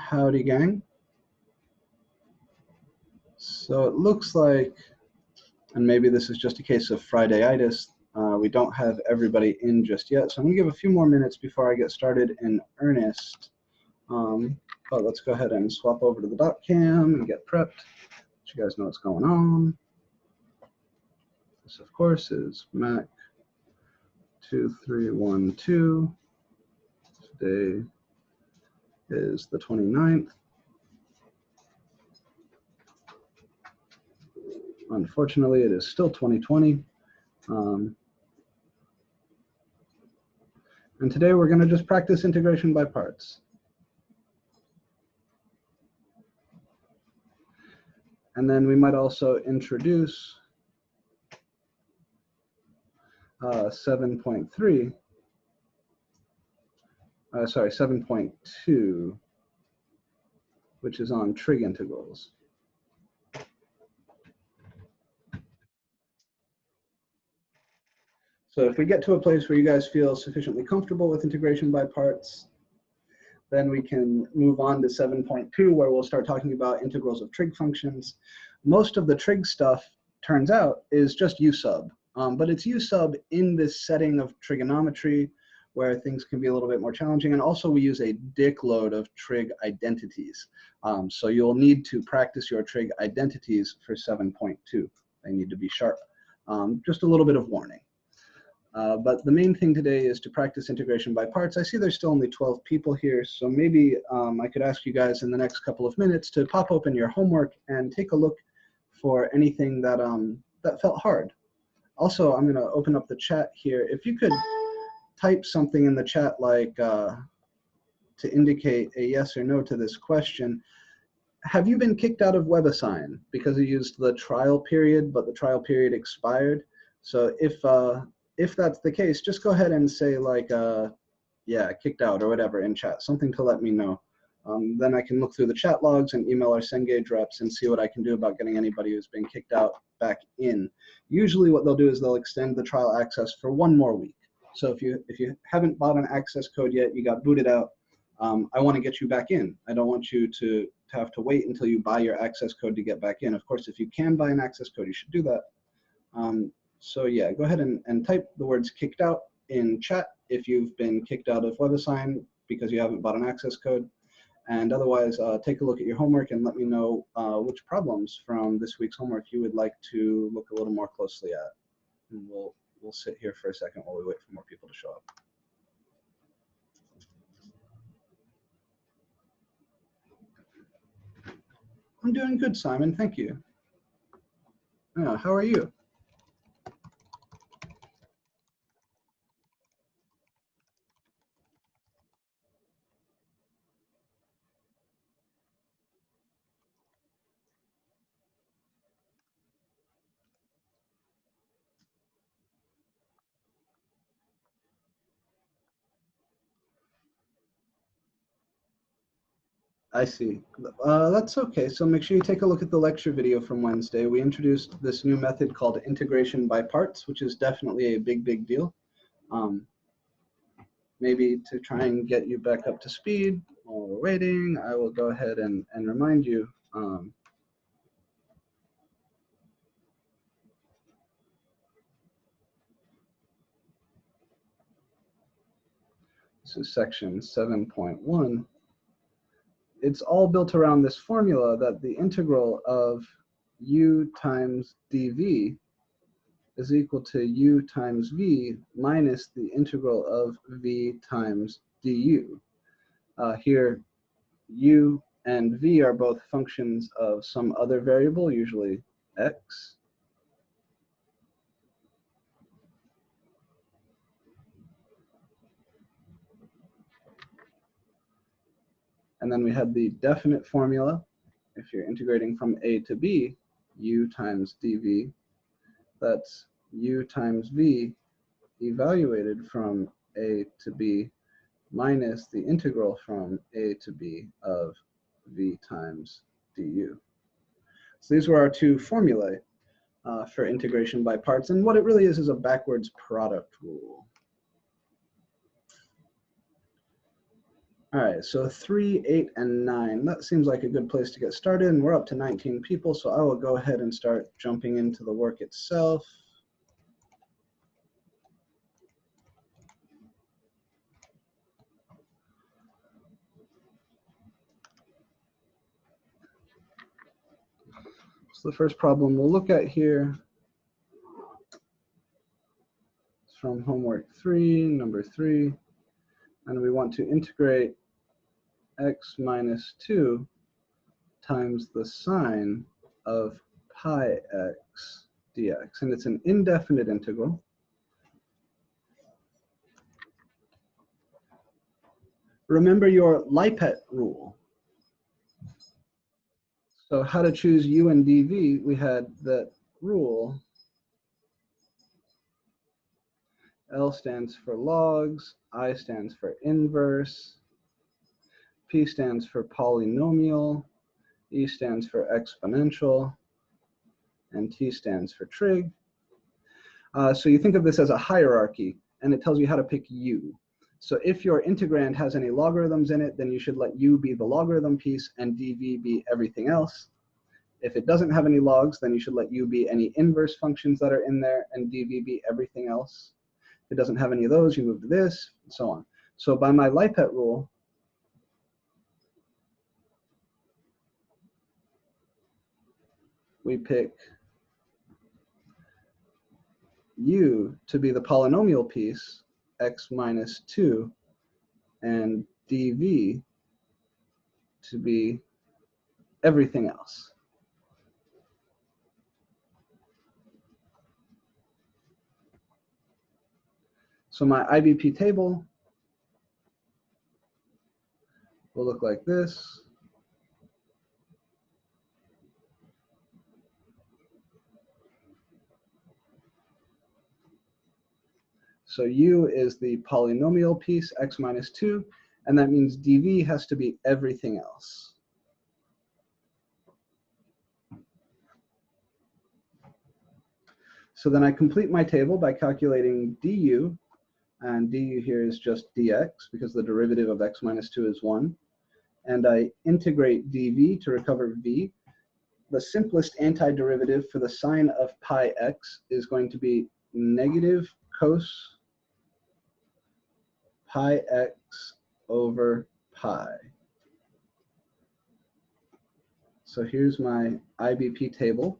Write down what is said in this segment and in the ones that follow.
Howdy, gang. So it looks like, and maybe this is just a case of Friday-itis, we don't have everybody in just yet. So I'm going to give a few more minutes before I get started in earnest. But let's go ahead and swap over to the dot cam and get prepped, so you guys know what's going on. This, of course, is MAC2312. Today is the 29th. Unfortunately, it is still 2020. And today we're going to just practice integration by parts. And then we might also introduce 7.2, which is on trig integrals. So if we get to a place where you guys feel sufficiently comfortable with integration by parts, then we can move on to 7.2, where we'll start talking about integrals of trig functions. Most of the trig stuff, turns out, is just u sub, but it's u sub in this setting of trigonometry where things can be a little bit more challenging. And also we use a dickload of trig identities. So you'll need to practice your trig identities for 7.2. They need to be sharp. Just a little bit of warning. But the main thing today is to practice integration by parts. I see there's still only 12 people here, so maybe I could ask you guys in the next couple of minutes to pop open your homework and take a look for anything that, that felt hard. Also, I'm going to open up the chat here. If you could type something in the chat like to indicate a yes or no to this question. Have you been kicked out of WebAssign because you used the trial period, but the trial period expired? So if that's the case, just go ahead and say like, yeah, kicked out or whatever in chat, something to let me know. Then I can look through the chat logs and email our Cengage reps and see what I can do about getting anybody who's been kicked out back in. Usually what they'll do is they'll extend the trial access for 1 more week. So if you haven't bought an access code yet, you got booted out, I want to get you back in. I don't want you to have to wait until you buy your access code to get back in. Of course, if you can buy an access code, you should do that. So yeah, go ahead and type the words kicked out in chat if you've been kicked out of WebAssign because you haven't bought an access code. And otherwise, take a look at your homework and let me know which problems from this week's homework you would like to look a little more closely at. And we'll sit here for a second while we wait for more people to show up. I'm doing good, Simon. Thank you. Yeah, how are you? I see. That's okay. So make sure you take a look at the lecture video from Wednesday. We introduced this new method called integration by parts, which is definitely a big deal. Maybe to try and get you back up to speed while we're waiting, I will go ahead and remind you. This is section 7.1. It's all built around this formula that the integral of u times dv is equal to u times v minus the integral of v times du. Here, u and v are both functions of some other variable, usually x. And then we have the definite formula. If you're integrating from a to b, u times dv, that's u times v evaluated from a to b minus the integral from a to b of v times du. So these were our 2 formulae for integration by parts, and what it really is a backwards product rule. All right, so 3, 8, and 9. That seems like a good place to get started, and we're up to 19 people, so I will go ahead and start jumping into the work itself. So the first problem we'll look at here is from homework 3, number 3, and we want to integrate x minus 2 times the sine of pi x dx, and it's an indefinite integral. Remember your Lipet rule. So how to choose u and dv, we had that rule. L stands for logs, I stands for inverse, P stands for polynomial, E stands for exponential, and T stands for trig. So you think of this as a hierarchy, and it tells you how to pick u. So if your integrand has any logarithms in it, then you should let u be the logarithm piece and dv be everything else. If it doesn't have any logs, then you should let u be any inverse functions that are in there and dv be everything else. If it doesn't have any of those, you move to this, and so on. So by my Lipet rule, we pick u to be the polynomial piece, x minus 2, and dv to be everything else. So my IBP table will look like this. So u is the polynomial piece, x minus 2, and that means dv has to be everything else. So then I complete my table by calculating du, and du here is just dx because the derivative of x minus 2 is 1. And I integrate dv to recover v. The simplest antiderivative for the sine of pi x is going to be negative cos pi x over pi. So here's my IBP table.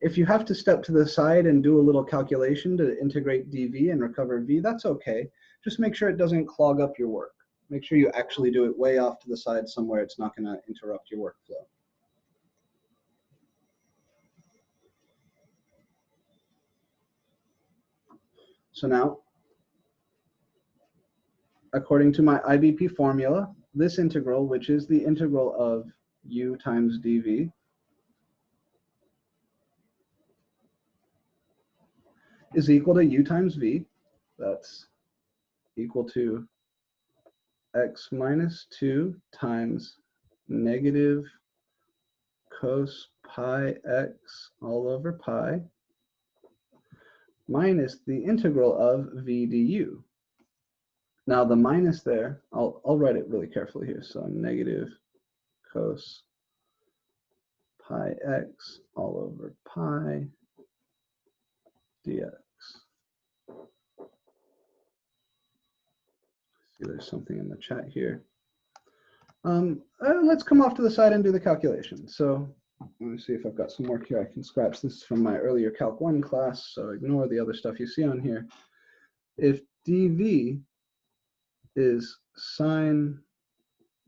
If you have to step to the side and do a little calculation to integrate dv and recover v, that's okay. Just make sure it doesn't clog up your work. Make sure you actually do it way off to the side somewhere it's not going to interrupt your workflow. So now, according to my IBP formula, this integral, which is the integral of u times dv, is equal to u times v. That's equal to x minus 2 times negative cos pi x all over pi minus the integral of v du. Now the minus there, I'll write it really carefully here. So negative cos pi x all over pi dx. See, there's something in the chat here. Let's come off to the side and do the calculation. So let me see if I've got some work here. I can scratch this from my earlier Calc 1 class, so ignore the other stuff you see on here. If dv is sine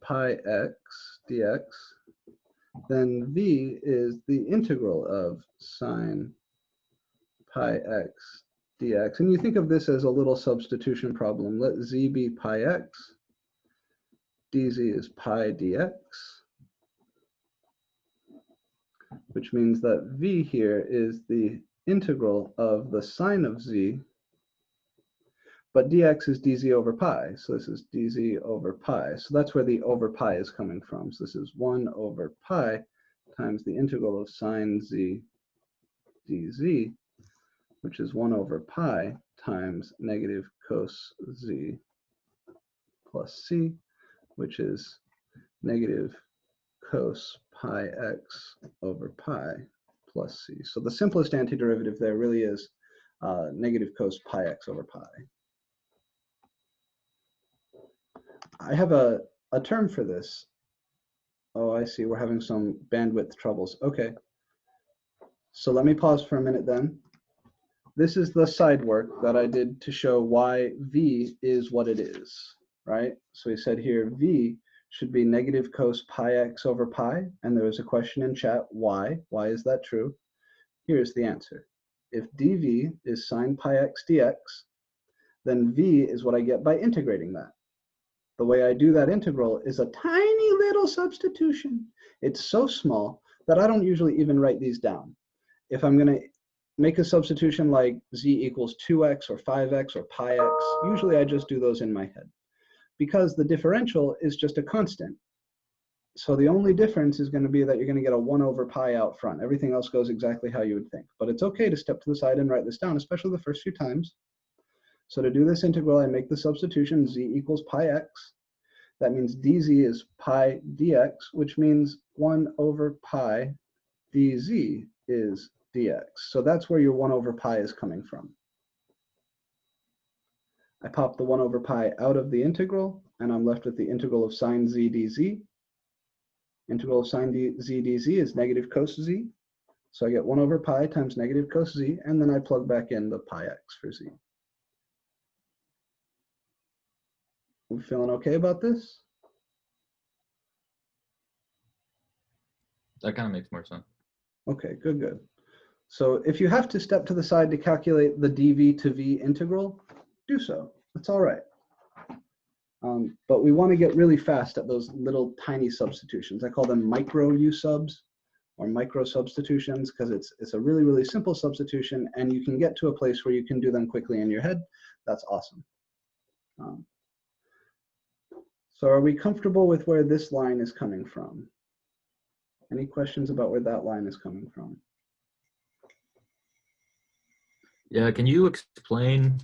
pi x dx, then v is the integral of sine pi x dx. And you think of this as a little substitution problem. Let z be pi x, dz is pi dx, which means that v here is the integral of the sine of z, but dx is dz over pi, so this is dz over pi. So that's where the over pi is coming from. So this is 1 over pi times the integral of sine z dz, which is 1 over pi times negative cos z plus c, which is negative cos pi x over pi plus c. So the simplest antiderivative there really is negative cos pi x over pi. I have a term for this. Oh, I see, we're having some bandwidth troubles. Okay, so let me pause for a minute then. This is the side work that I did to show why v is what it is, right? So we said here v should be negative cos pi x over pi, and there was a question in chat, why? Why is that true? Here's the answer. If dv is sine pi x dx, then v is what I get by integrating that. The way I do that integral is a tiny little substitution. It's so small that I don't usually even write these down. If I'm going to make a substitution like z equals 2x or 5x or pi x, usually I just do those in my head, because the differential is just a constant. So the only difference is going to be that you're going to get a 1 over pi out front. Everything else goes exactly how you would think. But it's okay to step to the side and write this down, especially the first few times. So to do this integral, I make the substitution z equals pi x. That means dz is pi dx, which means 1 over pi dz is dx. So that's where your 1 over pi is coming from. I pop the 1 over pi out of the integral, and I'm left with the integral of sine z dz. Integral of sine z dz is negative cos z. So I get 1 over pi times negative cos z, and then I plug back in the pi x for z. We feeling okay about this? That kind of makes more sense. Okay, good, good. So if you have to step to the side to calculate the dv to v integral, do so. That's all right. But we want to get really fast at those little tiny substitutions. I call them micro u subs or micro substitutions because it's a really, really simple substitution, and you can get to a place where you can do them quickly in your head. That's awesome. So are we comfortable with where this line is coming from? Any questions about where that line is coming from? Yeah, can you explain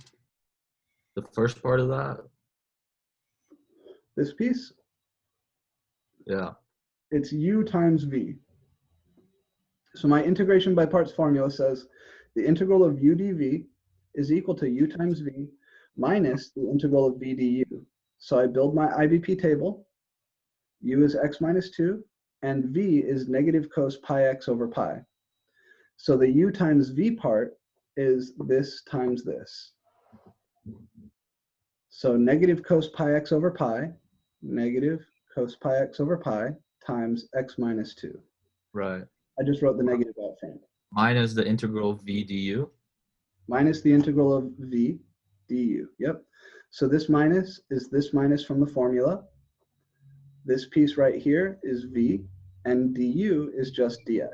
the first part of that? This piece? Yeah. It's u times v. So my integration by parts formula says the integral of u dv is equal to u times v minus the integral of v du. So I build my IVP table. U is x minus 2, and v is negative cos pi x over pi. So the u times v part is this times this. So negative cos pi x over pi, negative cos pi x over pi times x minus 2. Right. I just wrote the negative out front. Minus the integral of v du? Minus the integral of v du. Yep. So this minus is this minus from the formula. This piece right here is v, and du is just dx.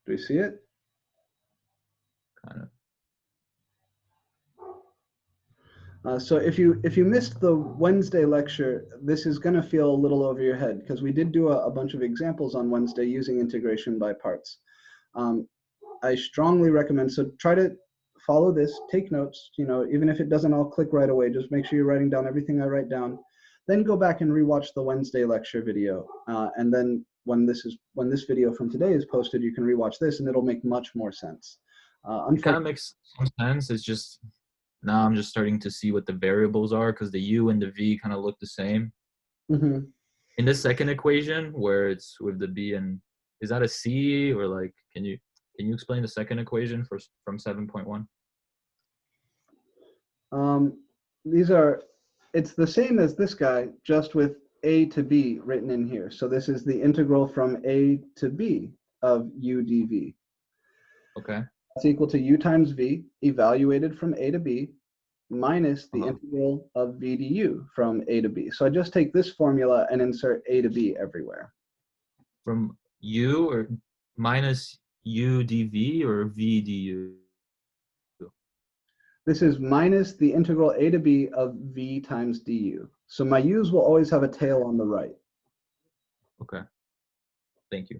Do we see it? Kind of. So if you missed the Wednesday lecture, this is going to feel a little over your head because we did do a bunch of examples on Wednesday using integration by parts. I strongly recommend, so try to follow this, take notes, even if it doesn't all click right away, just make sure you're writing down everything I write down. Then go back and rewatch the Wednesday lecture video. And then when this video from today is posted, you can rewatch this and it'll make much more sense. It kind of makes some sense. It's just, now I'm just starting to see what the variables are because the u and the v kind of look the same. Mm-hmm. In the second equation where it's with the b and, is that a c or like, can you explain the second equation from 7.1? It's the same as this guy, just with a to b written in here. So this is the integral from a to b of u dv. Okay. That's equal to u times v evaluated from a to b minus the integral of v du from a to b. So I just take this formula and insert a to b everywhere. From u or minus u dv or v du? This is minus the integral a to b of v times du. So my u's will always have a tail on the right. Okay. Thank you.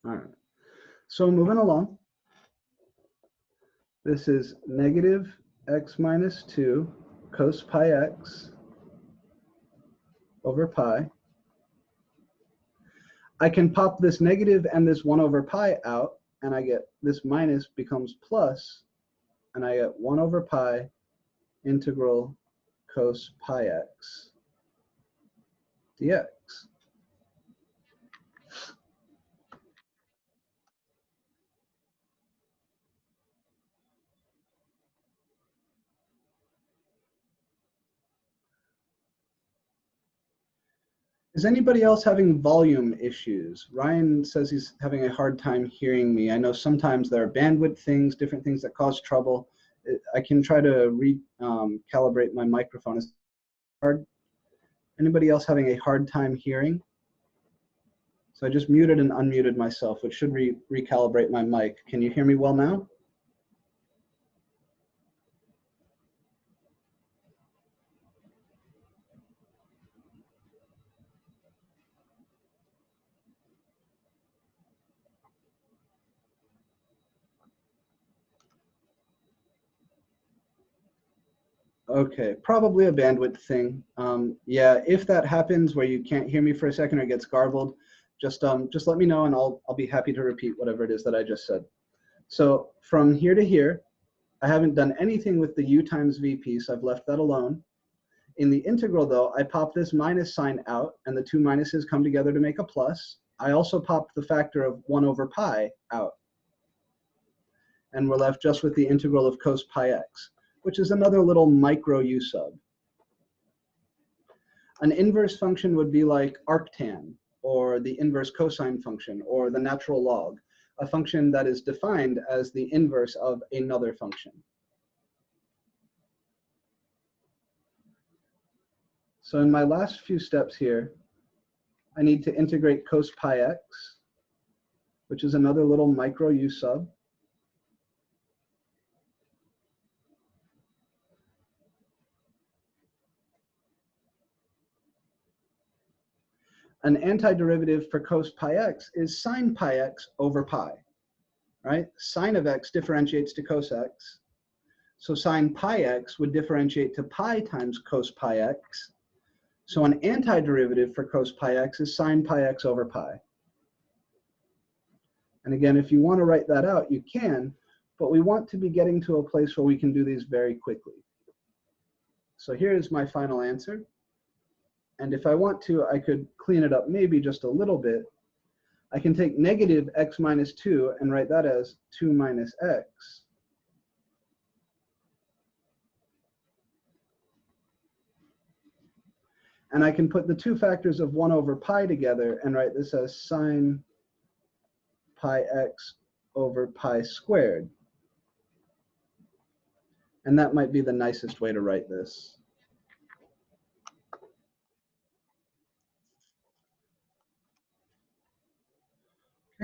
All right. So moving along. This is negative x minus 2 cos pi x over pi. I can pop this negative and this 1 over pi out, and I get this minus becomes plus, and I get 1 over pi integral cos pi x dx. Is anybody else having volume issues? Ryan says he's having a hard time hearing me. I know sometimes there are bandwidth things, different things that cause trouble. I can try to recalibrate my microphone. Is it hard? Anybody else having a hard time hearing? So I just muted and unmuted myself, which should recalibrate my mic. Can you hear me well now? Okay, probably a bandwidth thing. Yeah, if that happens where you can't hear me for a second or it gets garbled, just let me know and I'll be happy to repeat whatever it is that I just said. So from here to here, I haven't done anything with the u times v piece. I've left that alone. In the integral though, I pop this minus sign out and the two minuses come together to make a plus. I also popped the factor of 1 over pi out. And we're left just with the integral of cos pi x, which is another little micro u sub. An inverse function would be like arctan, or the inverse cosine function, or the natural log, a function that is defined as the inverse of another function. So in my last few steps here, I need to integrate cos pi x, which is another little micro u sub. An antiderivative for cos pi x is sine pi x over pi, right? Sine of x differentiates to cos x. So sine pi x would differentiate to pi times cos pi x. So an antiderivative for cos pi x is sine pi x over pi. And again, if you want to write that out, you can, but we want to be getting to a place where we can do these very quickly. So here's my final answer. And if I want to, I could clean it up maybe just a little bit. I can take negative x minus 2 and write that as 2 minus x. And I can put the two factors of 1 over pi together and write this as sine pi x over pi squared. And that might be the nicest way to write this.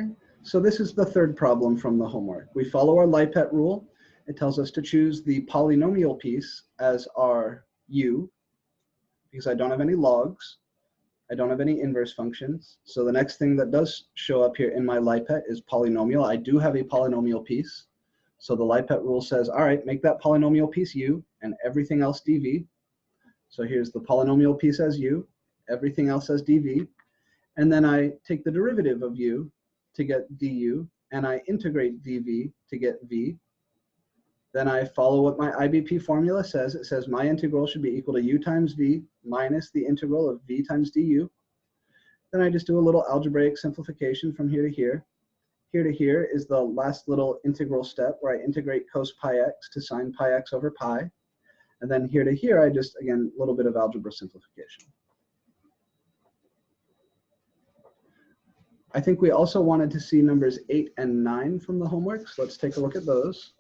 Okay. So this is the third problem from the homework. We follow our LIPET rule. It tells us to choose the polynomial piece as our u, because I don't have any logs. I don't have any inverse functions. So the next thing that does show up here in my LIPET is polynomial. I do have a polynomial piece. So the LIPET rule says, all right, make that polynomial piece u and everything else dv. So here's the polynomial piece as u, everything else as dv. And then I take the derivative of u to get du, and I integrate dv to get v. Then I follow what my IBP formula says. It says my integral should be equal to u times v minus the integral of v times du. Then I just do a little algebraic simplification from here to here. Here to here is the last little integral step where I integrate cos pi x to sine pi x over pi. And then here to here, I just, again, a little bit of algebra simplification. I think we also wanted to see numbers 8 and 9 from the homework, so let's take a look at those.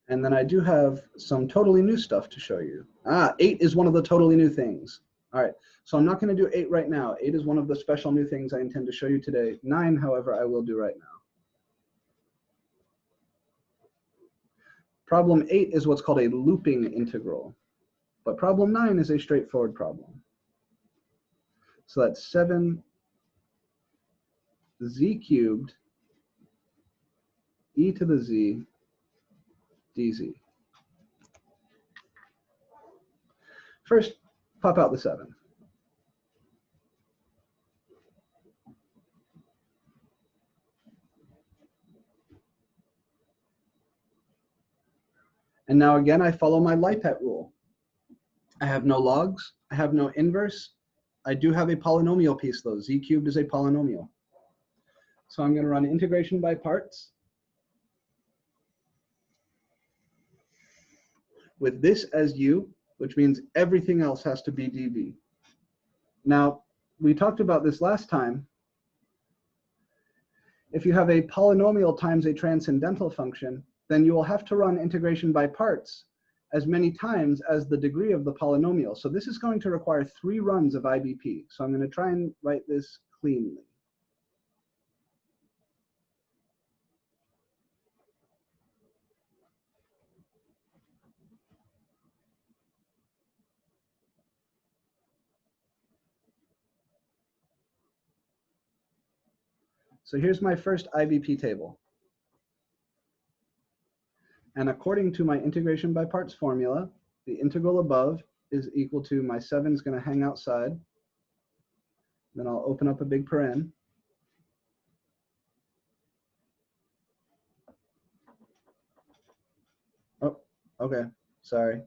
And then I do have some totally new stuff to show you. 8 is one of the totally new things. All right, so I'm not going to do 8 right now. 8 is one of the special new things I intend to show you today. 9, however, I will do right now. Problem 8 is what's called a looping integral. But problem 9 is a straightforward problem. So that's 7 z cubed e to the z dz. First, pop out the 7. And now again, I follow my Lipet rule. I have no logs, I have no inverse. I do have a polynomial piece though. Z cubed is a polynomial. So I'm going to run integration by parts with this as u, which means everything else has to be dv. Now, we talked about this last time. If you have a polynomial times a transcendental function, then you will have to run integration by parts as many times as the degree of the polynomial. So this is going to require 3 runs of IBP. So I'm going to try and write this cleanly. So here's my first IBP table. And according to my integration by parts formula, the integral above is equal to my 7 is going to hang outside. Then I'll open up a big paren. Oh, okay, sorry.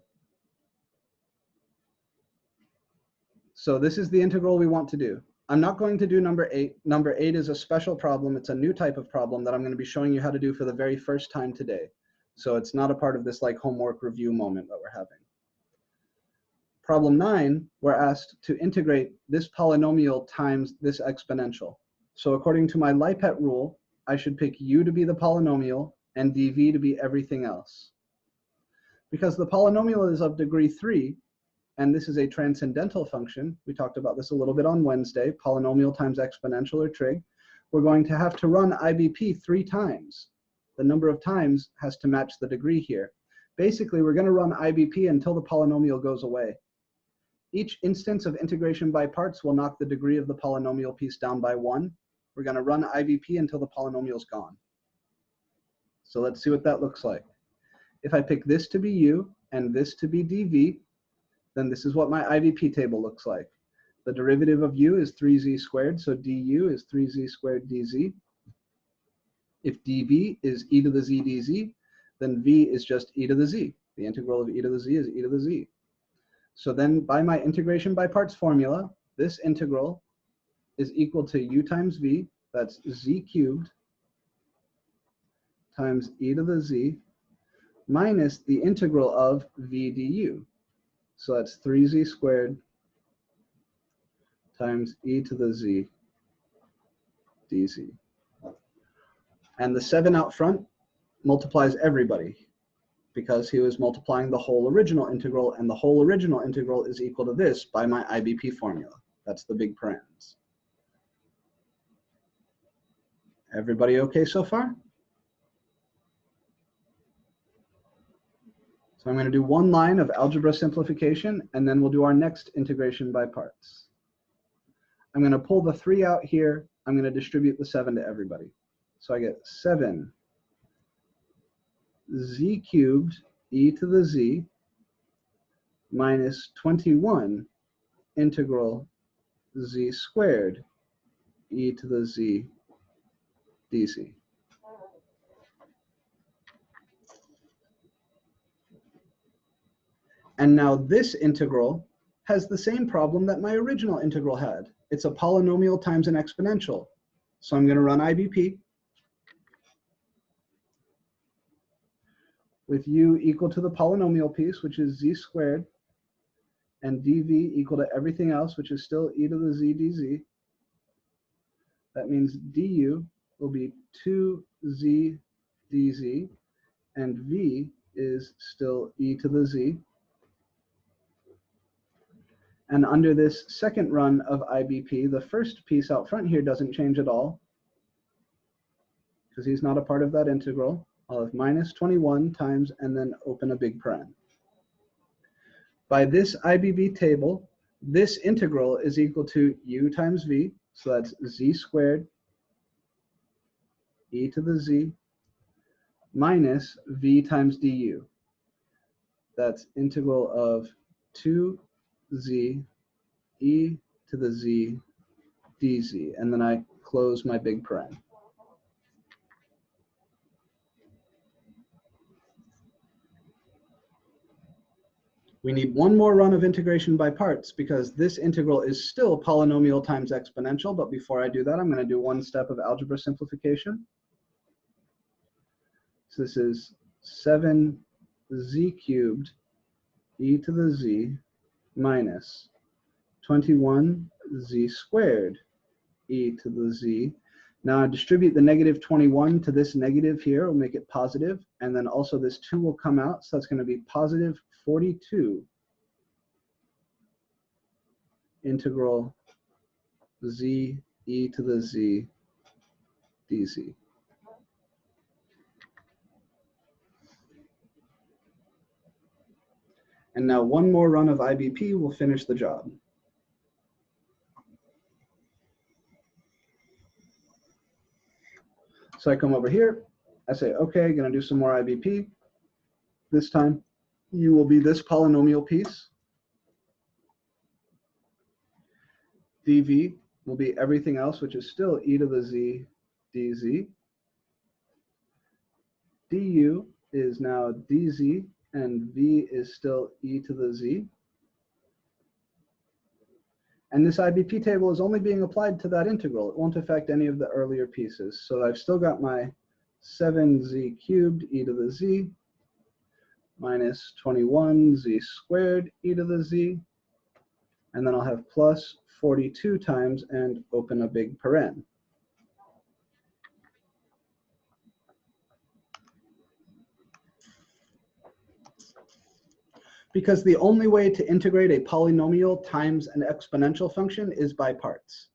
So this is the integral we want to do. I'm not going to do number 8. Number 8 is a special problem. It's a new type of problem that I'm going to be showing you how to do for the very first time today. So it's not a part of this like homework review moment that we're having. Problem 9, we're asked to integrate this polynomial times this exponential. So according to my Lipet rule, I should pick u to be the polynomial and dv to be everything else. Because the polynomial is of degree 3, and this is a transcendental function, we talked about this a little bit on Wednesday, polynomial times exponential or trig, we're going to have to run IBP 3 times. The number of times has to match the degree here. Basically, we're going to run IBP until the polynomial goes away. Each instance of integration by parts will knock the degree of the polynomial piece down by 1. We're going to run IBP until the polynomial is gone. So let's see what that looks like. If I pick this to be u and this to be dv, then this is what my IBP table looks like. The derivative of u is 3z squared, so du is 3z squared dz. If dv is e to the z dz, then v is just e to the z. The integral of e to the z is e to the z. So then by my integration by parts formula, this integral is equal to u times v, that's z cubed, times e to the z, minus the integral of v du. So that's 3z squared times e to the z dz. And the 7 out front multiplies everybody, because he was multiplying the whole original integral, and the whole original integral is equal to this by my IBP formula. That's the big parens. Everybody okay so far? So I'm going to do 1 line of algebra simplification, and then we'll do our next integration by parts. I'm going to pull the 3 out here. I'm going to distribute the 7 to everybody. So I get 7 z cubed e to the z minus 21 integral z squared e to the z dz. And now this integral has the same problem that my original integral had. It's a polynomial times an exponential. So I'm going to run IBP with u equal to the polynomial piece, which is z squared, and dv equal to everything else, which is still e to the z dz. That means du will be 2z dz, and v is still e to the z. And under this second run of IBP, the first piece out front here doesn't change at all, because he's not a part of that integral. I'll have minus 21 times, and then open a big paren. By this IBP table, this integral is equal to u times v, so that's z squared e to the z minus v times du. That's integral of 2z e to the z dz. And then I close my big paren. We need one more run of integration by parts because this integral is still polynomial times exponential, but before I do that, I'm going to do one step of algebra simplification. So this is 7z cubed e to the z minus 21z squared e to the z. Now I distribute the negative 21 to this negative here, we'll make it positive, and then also this 2 will come out, so that's going to be positive 42 integral z e to the z dz. And now one more run of IBP will finish the job. So I come over here, I say, okay, gonna do some more IBP. This time, u will be this polynomial piece. dv will be everything else, which is still e to the z dz. du is now dz, and v is still e to the z. And this IBP table is only being applied to that integral. It won't affect any of the earlier pieces. So I've still got my 7z cubed e to the z minus 21z squared e to the z. And then I'll have plus 42 times and open a big paren. Because the only way to integrate a polynomial times an exponential function is by parts.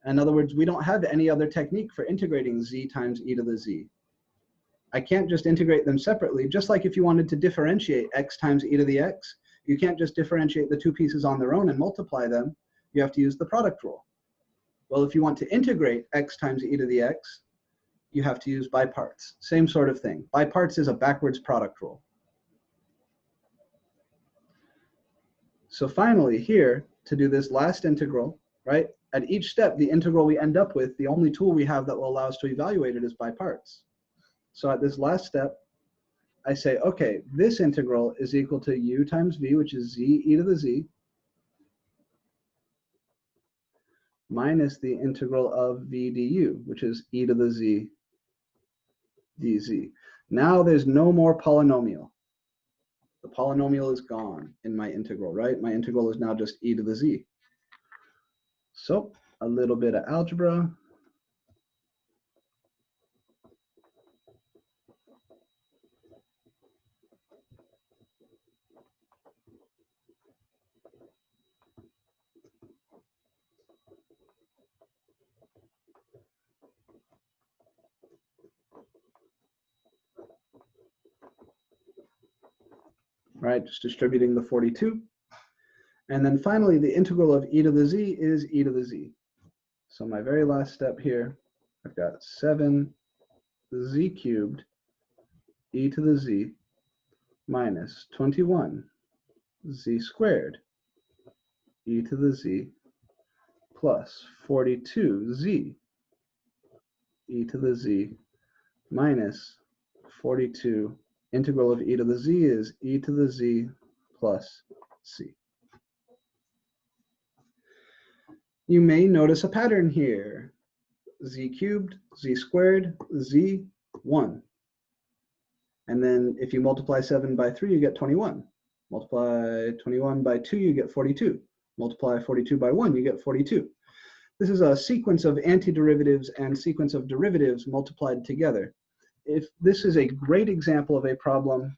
In other words, we don't have any other technique for integrating z times e to the z. I can't just integrate them separately, just like if you wanted to differentiate x times e to the x, you can't just differentiate the two pieces on their own and multiply them. You have to use the product rule. Well, if you want to integrate x times e to the x, you have to use by parts. Same sort of thing. By parts is a backwards product rule. So finally here, to do this last integral, right? At each step, the integral we end up with, the only tool we have that will allow us to evaluate it is by parts. So at this last step, I say, okay, this integral is equal to u times v, which is z e to the z, minus the integral of v du, which is e to the z dz. Now there's no more polynomial. The polynomial is gone in my integral, right? My integral is now just e to the z. So a little bit of algebra. Right, just distributing the 42. And then finally, the integral of e to the z is e to the z. So my very last step here, I've got 7z cubed e to the z minus 21z squared e to the z plus 42z e to the z minus 42. Integral of e to the z is e to the z plus c. You may notice a pattern here. Z cubed, z squared, z, 1. And then if you multiply 7 by 3, you get 21. Multiply 21 by 2, you get 42. Multiply 42 by 1, you get 42. This is a sequence of antiderivatives and sequence of derivatives multiplied together. If this is a great example of a problem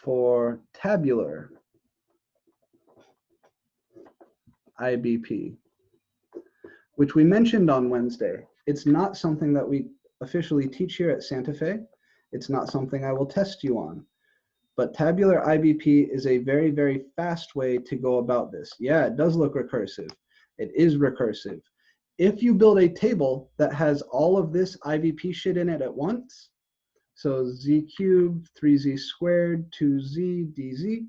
for tabular IBP, which we mentioned on Wednesday. It's not something that we officially teach here at Santa Fe. It's not something I will test you on. But tabular IBP is a very, very fast way to go about this. Yeah, it does look recursive. It is recursive. If you build a table that has all of this IBP shit in it at once, so z cubed, 3z squared, 2z, dz,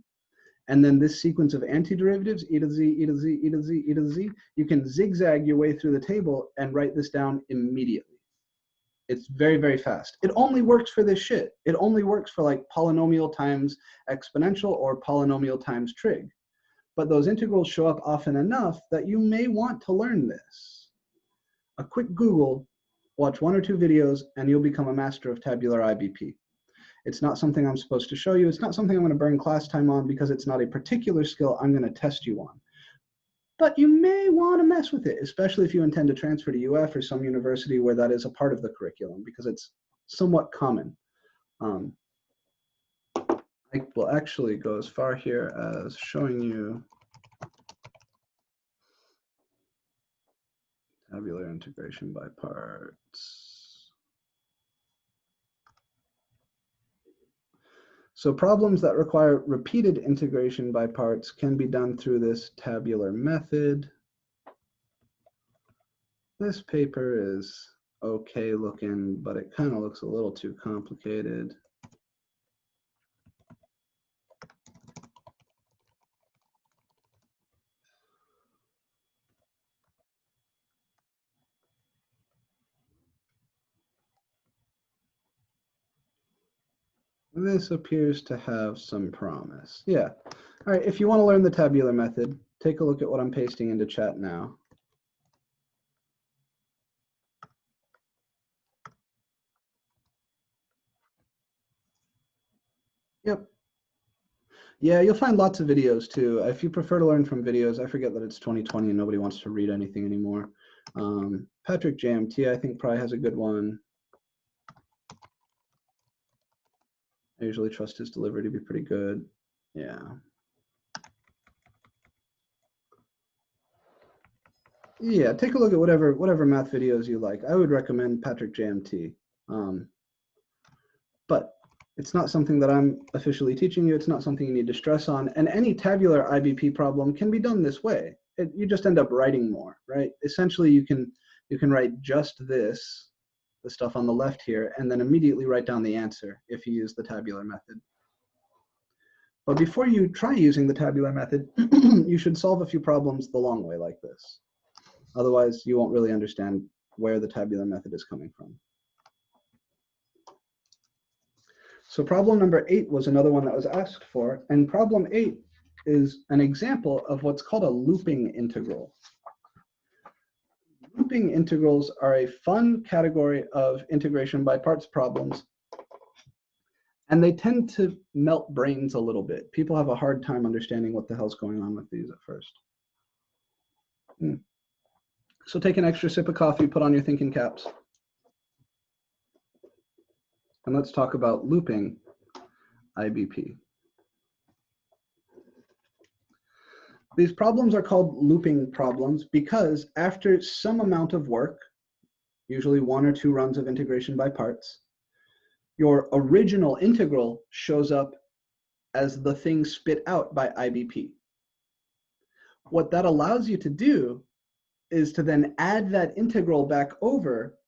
and then this sequence of antiderivatives, e to z, e to z, e to z, e to z, you can zigzag your way through the table and write this down immediately. It's very, very fast. It only works for this shit. It only works for like polynomial times exponential or polynomial times trig. But those integrals show up often enough that you may want to learn this. A quick Google, watch 1 or 2 videos, and you'll become a master of tabular IBP. It's not something I'm supposed to show you. It's not something I'm going to burn class time on because it's not a particular skill I'm going to test you on. But you may want to mess with it, especially if you intend to transfer to UF or some university where that is a part of the curriculum, because it's somewhat common. I will actually go as far here as showing you tabular integration by parts. So problems that require repeated integration by parts can be done through this tabular method. This paper is okay looking, but it kind of looks a little too complicated. This appears to have some promise. Yeah. All right, if you want to learn the tabular method, take a look at what I'm pasting into chat now. Yep. Yeah, you'll find lots of videos too. If you prefer to learn from videos, I forget that it's 2020 and nobody wants to read anything anymore. Patrick JMT, I think, probably has a good one. I usually trust his delivery to be pretty good. Yeah. Yeah, take a look at whatever math videos you like. I would recommend Patrick JMT. But it's not something that I'm officially teaching you. It's not something you need to stress on. And any tabular IBP problem can be done this way. You just end up writing more, right? Essentially, you can write just this, the stuff on the left here, and then immediately write down the answer if you use the tabular method. But before you try using the tabular method, you should solve a few problems the long way like this. Otherwise, you won't really understand where the tabular method is coming from. So problem number 8 was another one that was asked for, and problem 8 is an example of what's called a looping integral. Looping integrals are a fun category of integration by parts problems, and they tend to melt brains a little bit. People have a hard time understanding what the hell's going on with these at first. So take an extra sip of coffee, put on your thinking caps, and let's talk about looping IBP. These problems are called looping problems because after some amount of work, usually 1 or 2 runs of integration by parts, your original integral shows up as the thing spit out by IBP. What that allows you to do is to then add that integral back over,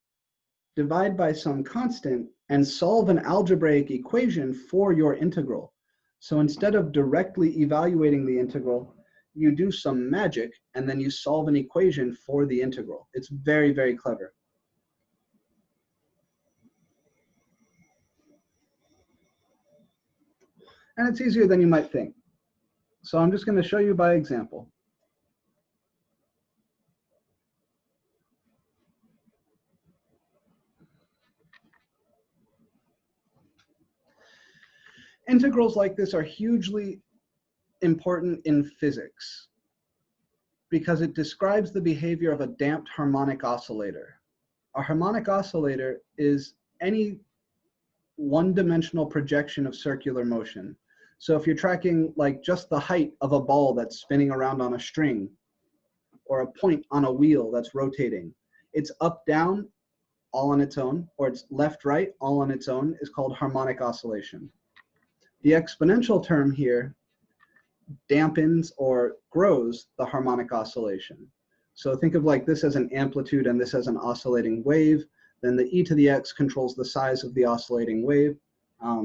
divide by some constant, and solve an algebraic equation for your integral. So instead of directly evaluating the integral, you do some magic, and then you solve an equation for the integral. It's very, very clever. And it's easier than you might think. So I'm just going to show you by example. Integrals like this are hugely important in physics because it describes the behavior of a damped harmonic oscillator. A harmonic oscillator is any one-dimensional projection of circular motion. So if you're tracking like just the height of a ball that's spinning around on a string, or a point on a wheel that's rotating, it's up, down, all on its own, or it's left, right, all on its own, is called harmonic oscillation. The exponential term here dampens or grows the harmonic oscillation. So think of like this as an amplitude and this as an oscillating wave. Then the e to the x controls the size of the oscillating wave.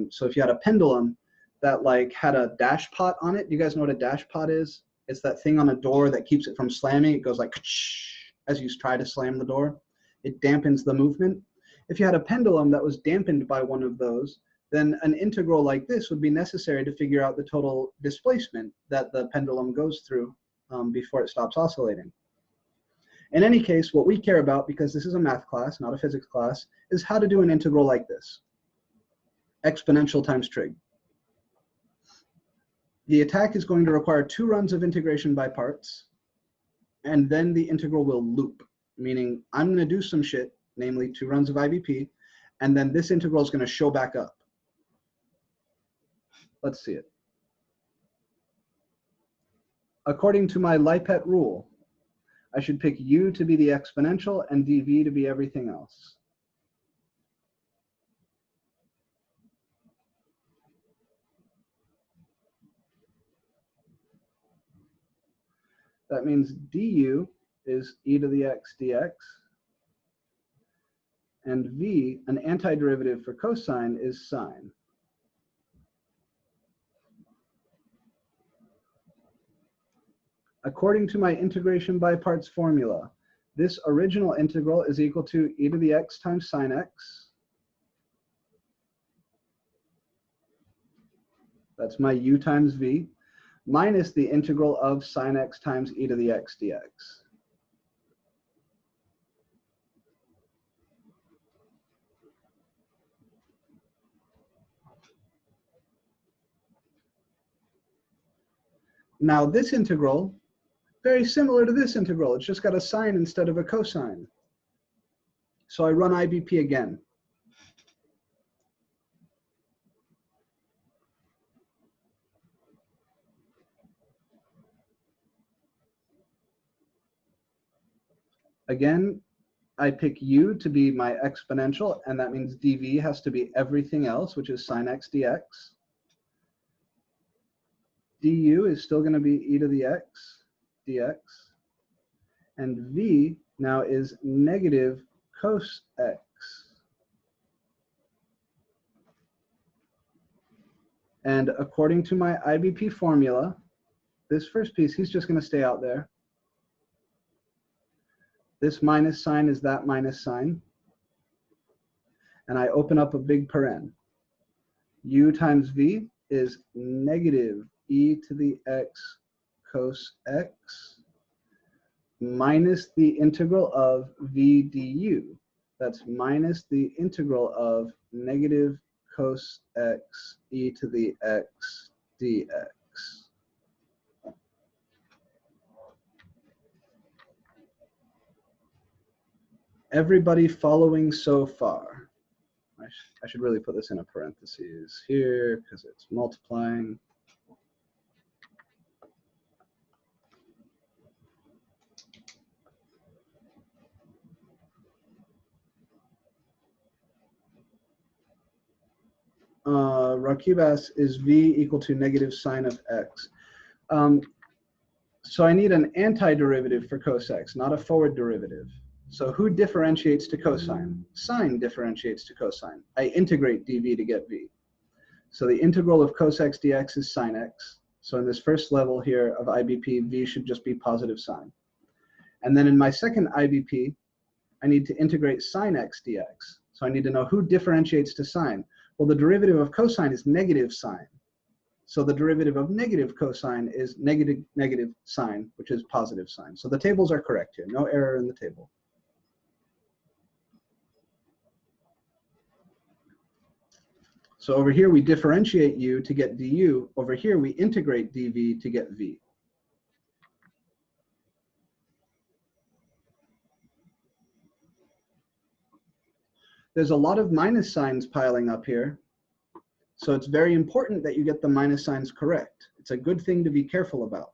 So if you had a pendulum that like had a dash pot on it, you guys know what a dash pot is? It's that thing on a door that keeps it from slamming. It goes like as you try to slam the door. It dampens the movement. If you had a pendulum that was dampened by one of those, then an integral like this would be necessary to figure out the total displacement that the pendulum goes through before it stops oscillating. In any case, what we care about, because this is a math class, not a physics class, is how to do an integral like this. Exponential times trig. The attack is going to require 2 runs of integration by parts, and then the integral will loop, meaning I'm going to do some shit, namely 2 runs of IBP, and then this integral is going to show back up. Let's see it. According to my Lipet rule, I should pick u to be the exponential and dv to be everything else. That means du is e to the x dx, and v, an antiderivative for cosine, is sine. According to my integration by parts formula, this original integral is equal to e to the x times sine x. That's my u times v, minus the integral of sine x times e to the x dx. Now this integral, very similar to this integral, it's just got a sine instead of a cosine. So I run IBP again. Again, I pick u to be my exponential, and that means dv has to be everything else, which is sine x dx. Du is still going to be e to the x dx. And v now is negative cos x. And according to my IBP formula, this first piece, he's just going to stay out there. This minus sign is that minus sign. And I open up a big paren. U times v is negative e to the x cos x minus the integral of v du. That's minus the integral of negative cos x e to the x dx. Everybody following so far? I should really put this in a parentheses here because it's multiplying. Rakibas is v equal to negative sine of x. So I need an antiderivative for cos x, not a forward derivative. So who differentiates to cosine? Sine differentiates to cosine. I integrate dv to get v. So the integral of cos x dx is sine x. So in this first level here of IBP, v should just be positive sine. And then in my second IBP, I need to integrate sine x dx. So I need to know who differentiates to sine. Well, the derivative of cosine is negative sine. So the derivative of negative cosine is negative sine, which is positive sine. So the tables are correct here. No error in the table. So over here, we differentiate u to get du. Over here, we integrate dv to get v. There's a lot of minus signs piling up here. So it's very important that you get the minus signs correct. It's a good thing to be careful about.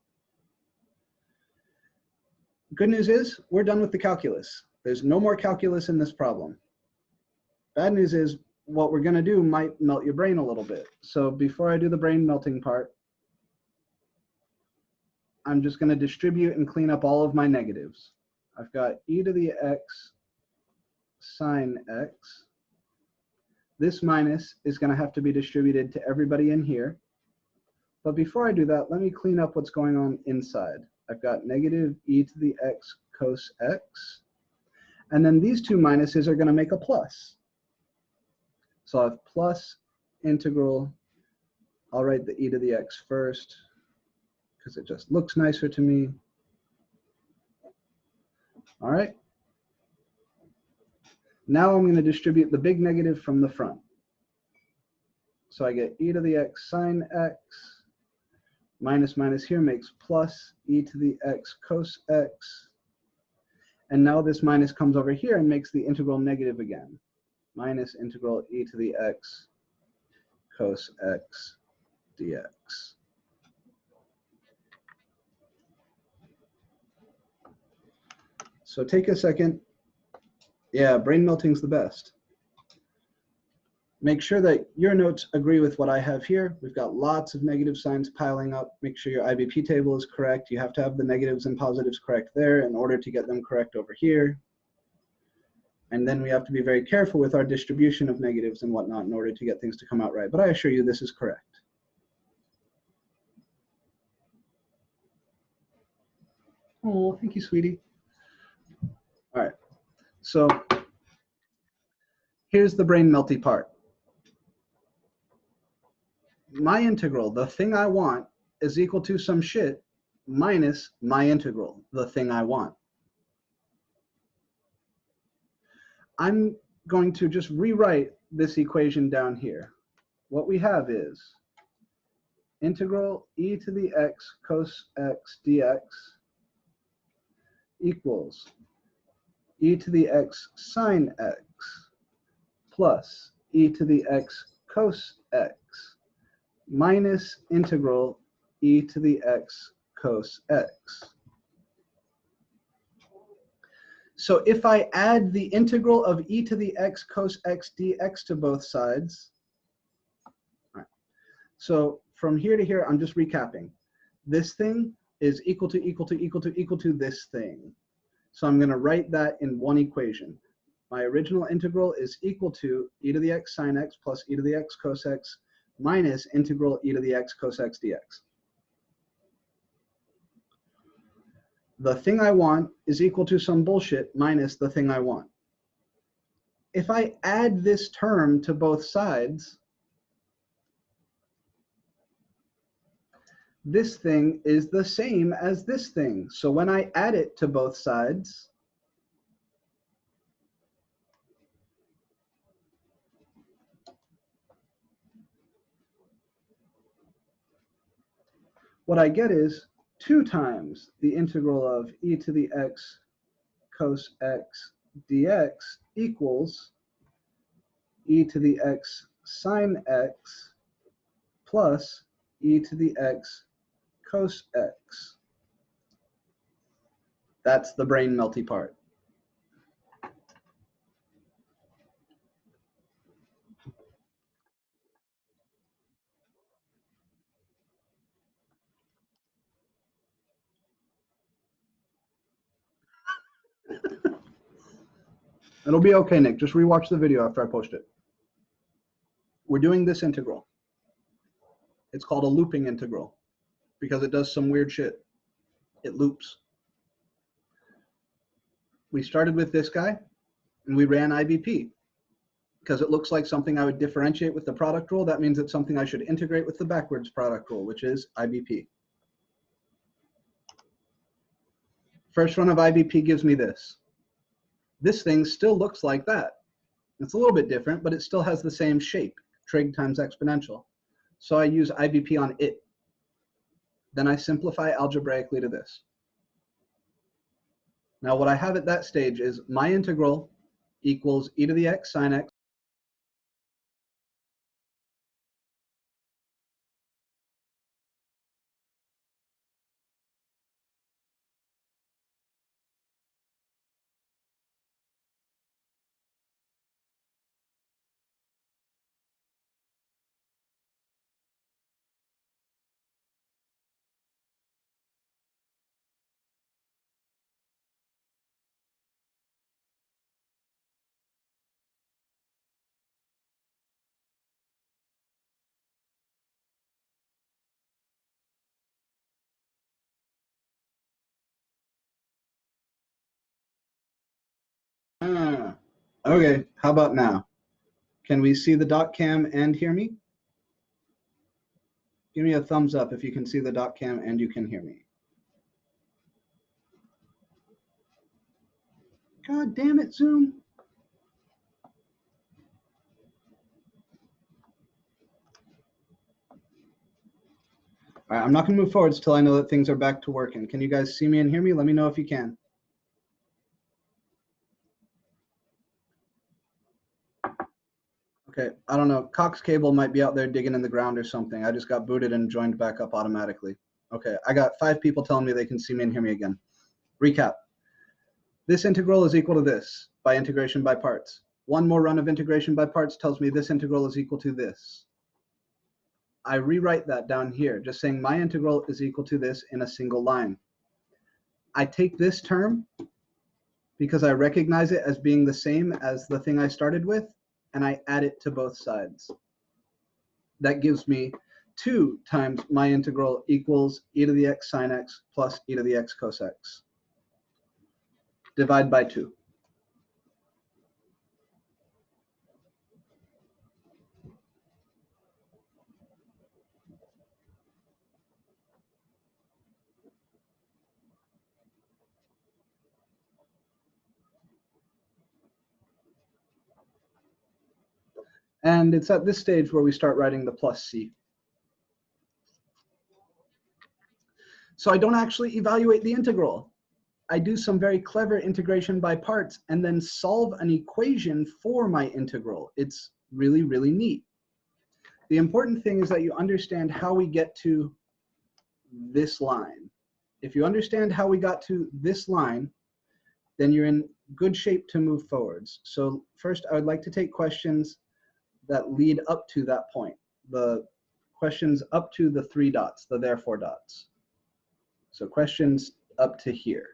Good news is, we're done with the calculus. There's no more calculus in this problem. Bad news is, what we're going to do might melt your brain a little bit. So before I do the brain melting part, I'm just going to distribute and clean up all of my negatives. I've got e to the x sine x. This minus is going to have to be distributed to everybody in here. But before I do that, let me clean up what's going on inside. I've got negative e to the x cos x. And then these two minuses are going to make a plus. So I have plus integral. I'll write the e to the x first because it just looks nicer to me. All right. Now I'm going to distribute the big negative from the front. So I get e to the x sine x. Minus minus here makes plus e to the x cos x. And now this minus comes over here and makes the integral negative again. Minus integral e to the x cos x dx. So take a second. Yeah, brain melting's the best. Make sure that your notes agree with what I have here. We've got lots of negative signs piling up. Make sure your IBP table is correct. You have to have the negatives and positives correct there in order to get them correct over here. And then we have to be very careful with our distribution of negatives and whatnot in order to get things to come out right. But I assure you this is correct. Oh, thank you, sweetie. All right, so here's the brain melty part. My integral, the thing I want, is equal to some shit minus my integral, the thing I want. I'm going to just rewrite this equation down here. What we have is integral e to the x cos x dx equals e to the x sine x plus e to the x cos x minus integral e to the x cos x. So if I add the integral of e to the x cos x dx to both sides, right. So from here to here, I'm just recapping. This thing is equal to this thing. So I'm going to write that in one equation. My original integral is equal to e to the x sine x plus e to the x cos x minus integral e to the x cos x dx. The thing I want is equal to some bullshit minus the thing I want. If I add this term to both sides, this thing is the same as this thing. So when I add it to both sides, what I get is 2 times the integral of e to the x cos x dx equals e to the x sine x plus e to the x cos x. That's the brain melty part. It'll be okay, Nick. Just rewatch the video after I post it. We're doing this integral. It's called a looping integral because it does some weird shit. It loops. We started with this guy and we ran IBP because it looks like something I would differentiate with the product rule. That means it's something I should integrate with the backwards product rule, which is IBP. First run of IBP gives me this. This thing still looks like that. It's a little bit different, but it still has the same shape, trig times exponential. So I use IBP on it. Then I simplify algebraically to this. Now what I have at that stage is my integral equals e to the x sine x Okay, how about now? Can we see the dot cam and hear me? Give me a thumbs up if you can see the dot cam and you can hear me. God damn it, Zoom. All right, I'm not gonna move forwards till I know that things are back to working. Can you guys see me and hear me? Let me know if you can. Okay, I don't know. Cox Cable might be out there digging in the ground or something. I just got booted and joined back up automatically. Okay, I got 5 people telling me they can see me and hear me again. Recap. This integral is equal to this by integration by parts. One more run of integration by parts tells me this integral is equal to this. I rewrite that down here, just saying my integral is equal to this in a single line. I take this term because I recognize it as being the same as the thing I started with, and I add it to both sides. That gives me 2 times my integral equals e to the x sine x plus e to the x cos x. Divide by 2. And it's at this stage where we start writing the plus c. So I don't actually evaluate the integral. I do some very clever integration by parts and then solve an equation for my integral. It's really, really neat. The important thing is that you understand how we get to this line. If you understand how we got to this line, then you're in good shape to move forwards. So first, I would like to take questions that lead up to that point. The questions up to the 3 dots, the therefore dots. So questions up to here.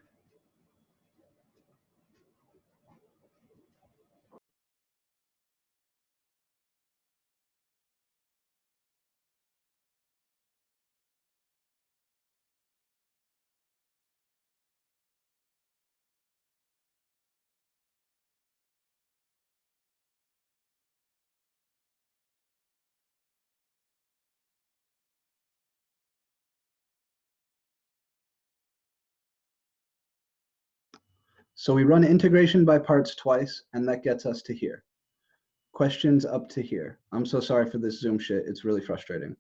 So we run integration by parts twice, and that gets us to here. Questions up to here. I'm so sorry for this Zoom shit. It's really frustrating.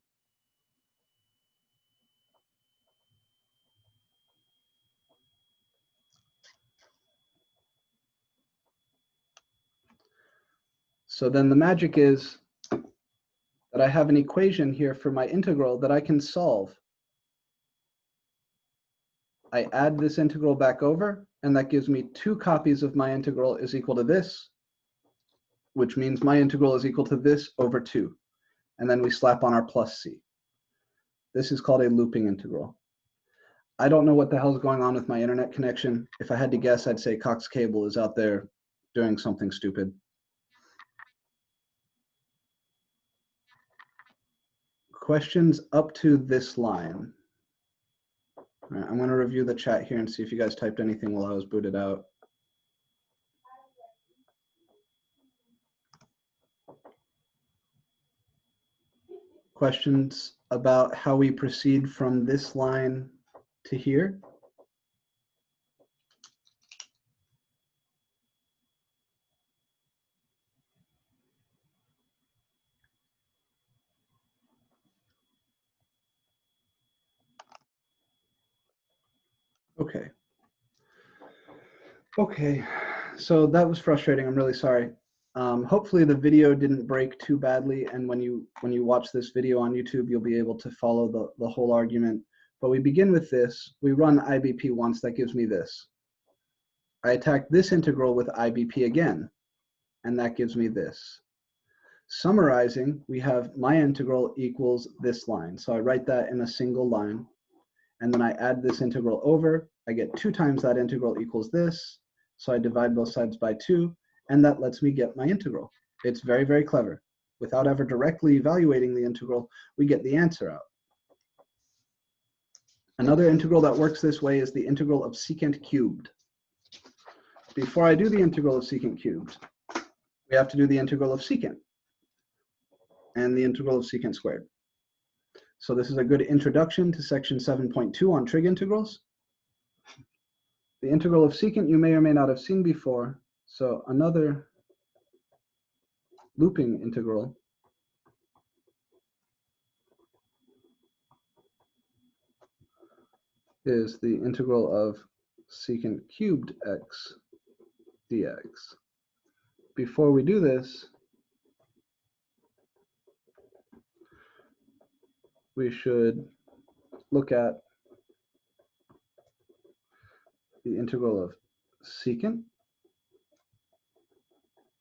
So then the magic is that I have an equation here for my integral that I can solve. I add this integral back over, and that gives me 2 copies of my integral is equal to this, which means my integral is equal to this over 2. And then we slap on our plus c. This is called a looping integral. I don't know what the hell is going on with my internet connection. If I had to guess, I'd say Cox Cable is out there doing something stupid. Questions up to this line. All right, I'm going to review the chat here and see if you guys typed anything while I was booted out. Questions about how we proceed from this line to here? Okay. Okay, so that was frustrating. I'm really sorry. Hopefully the video didn't break too badly, and when you watch this video on YouTube, you'll be able to follow the whole argument. But we begin with this. We run IBP once. That gives me this. I attack this integral with IBP again, and that gives me this. Summarizing, we have my integral equals this line. So I write that in a single line, and then I add this integral over. I get 2 times that integral equals this. So I divide both sides by 2, and that lets me get my integral. It's very, very clever. Without ever directly evaluating the integral, we get the answer out. Another integral that works this way is the integral of secant cubed. before I do the integral of secant cubed, we have to do the integral of secant and the integral of secant squared. So this is a good introduction to section 7.2 on trig integrals. The integral of secant you may or may not have seen before. So another looping integral is the integral of secant cubed x dx. Before we do this, we should look at the integral of secant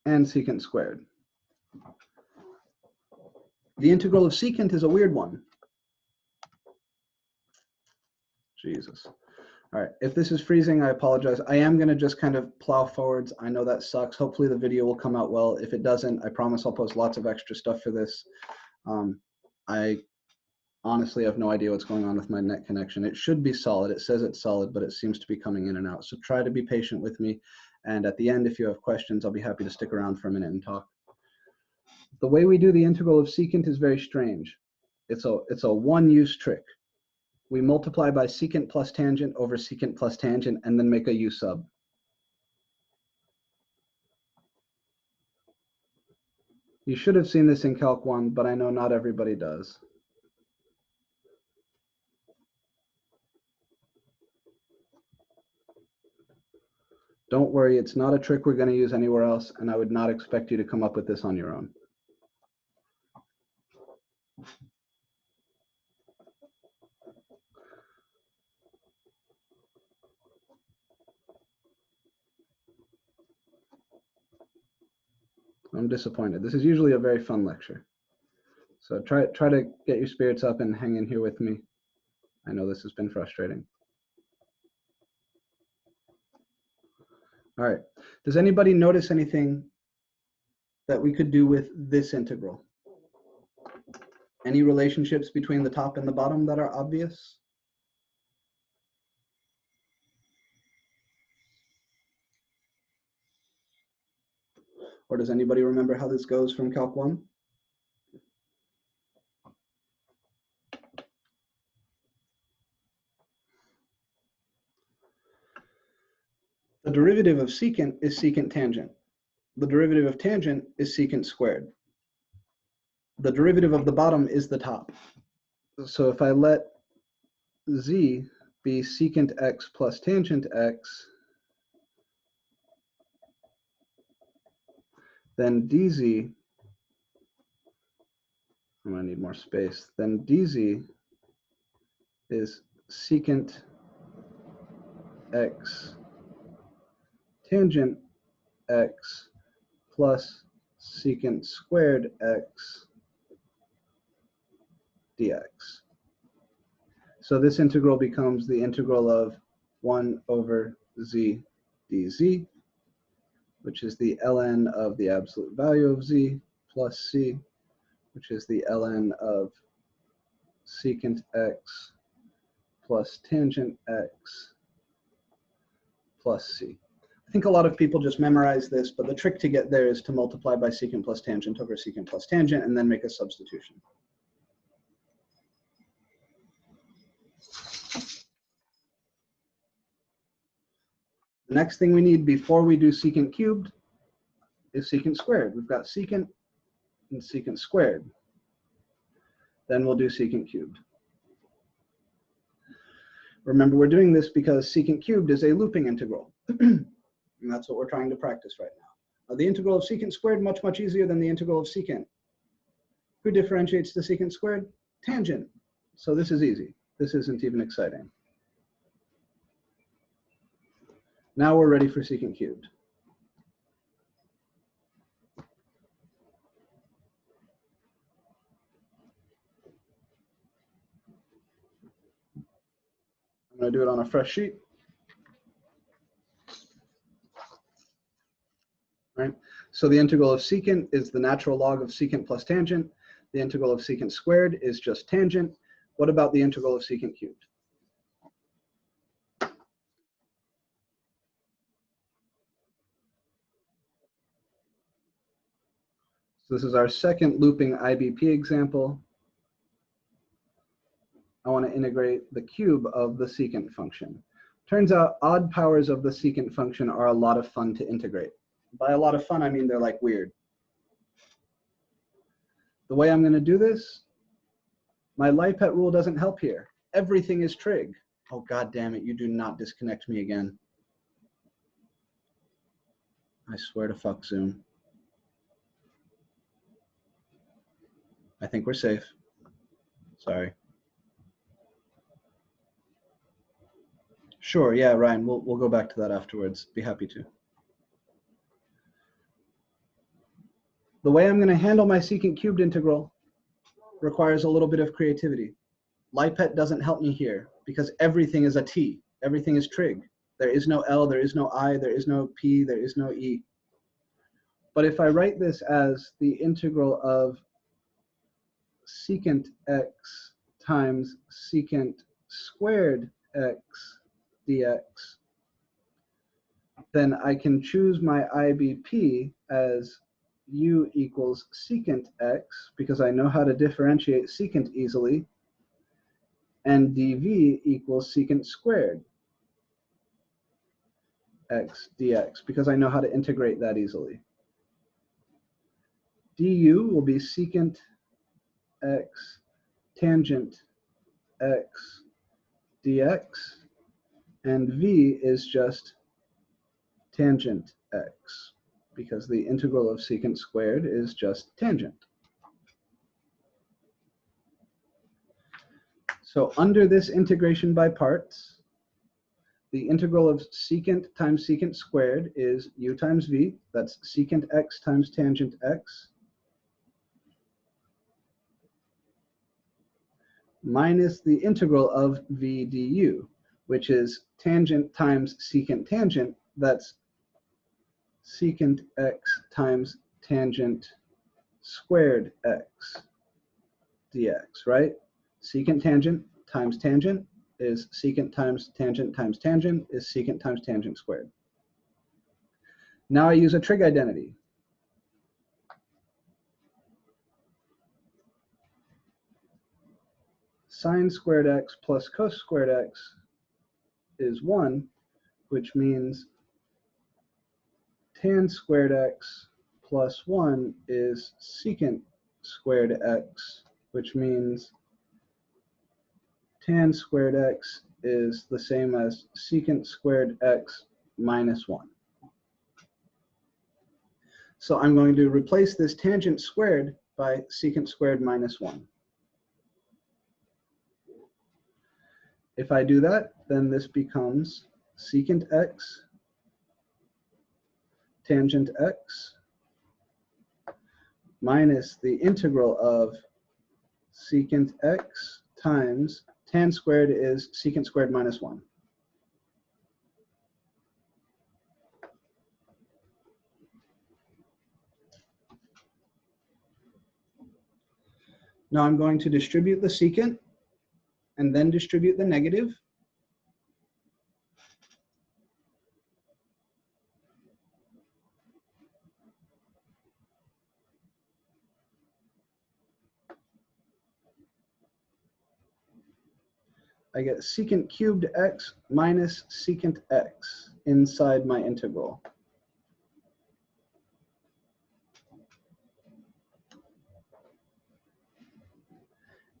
and secant squared. The integral of secant is a weird one. Jesus. All right, if this is freezing, I apologize. I am gonna just kind of plow forwards. I know that sucks. Hopefully the video will come out well. If it doesn't, I promise I'll post lots of extra stuff for this. I honestly have no idea what's going on with my net connection. It should be solid. It says it's solid, but it seems to be coming in and out. So try to be patient with me. And at the end, if you have questions, I'll be happy to stick around for a minute and talk. The way we do the integral of secant is very strange. It's a one-use trick. We multiply by secant plus tangent over secant plus tangent and then make a u sub. You should have seen this in Calc 1, but I know not everybody does. Don't worry, it's not a trick we're going to use anywhere else, and I would not expect you to come up with this on your own. I'm disappointed. This is usually a very fun lecture. So try to get your spirits up and hang in here with me. I know this has been frustrating. All right. Does anybody notice anything that we could do with this integral? Any relationships between the top and the bottom that are obvious? Or does anybody remember how this goes from Calc 1? The derivative of secant is secant tangent. The derivative of tangent is secant squared. The derivative of the bottom is the top. So if I let z be secant x plus tangent x, then dz, I'm going to need more space, then dz is secant x tangent x plus secant squared x dx. So this integral becomes the integral of 1 over z dz, which is the ln of the absolute value of z plus c, which is the ln of secant x plus tangent x plus c. I think a lot of people just memorize this, but the trick to get there is to multiply by secant plus tangent over secant plus tangent and then make a substitution. The next thing we need before we do secant cubed is secant squared. We've got secant and secant squared. Then we'll do secant cubed. Remember, we're doing this because secant cubed is a looping integral. And that's what we're trying to practice right now. The integral of secant squared, much, much easier than the integral of secant. Who differentiates the secant squared? Tangent. So this is easy. This isn't even exciting. Now we're ready for secant cubed. I'm going to do it on a fresh sheet. Right? So the integral of secant is the natural log of secant plus tangent. The integral of secant squared is just tangent. What about the integral of secant cubed? So this is our second looping IBP example. I want to integrate the cube of the secant function. Turns out odd powers of the secant function are a lot of fun to integrate. By a lot of fun, I mean they're like weird. The way I'm going to do this, my LIPET rule doesn't help here. Everything is trig. Oh, God damn it, you do not disconnect me again. I swear to fuck Zoom. I think we're safe. Sorry. Sure, yeah, Ryan, we'll go back to that afterwards. Be happy to. The way I'm going to handle my secant cubed integral requires a little bit of creativity. LIPET doesn't help me here because everything is a t. Everything is trig. There is no L, there is no I, there is no P, there is no E. But if I write this as the integral of secant x times secant squared x dx, then I can choose my IBP as u equals secant x, because I know how to differentiate secant easily, and dv equals secant squared x dx, because I know how to integrate that easily. Du will be secant x tangent x dx, and v is just tangent x, because the integral of secant squared is just tangent. So under this integration by parts, the integral of secant times secant squared is u times v, that's secant x times tangent x, minus the integral of v du, which is tangent times secant tangent, that's secant x times tangent squared x dx, right? Secant tangent times tangent is secant times tangent is secant times tangent squared. Now I use a trig identity. Sine squared x plus cos squared x is 1, which means tan squared x plus 1 is secant squared x, which means tan squared x is the same as secant squared x minus 1. So I'm going to replace this tangent squared by secant squared minus 1. If I do that, then this becomes secant x tangent x minus the integral of secant x times tan squared is secant squared minus 1. Now I'm going to distribute the secant and then distribute the negative. I get secant cubed x minus secant x inside my integral.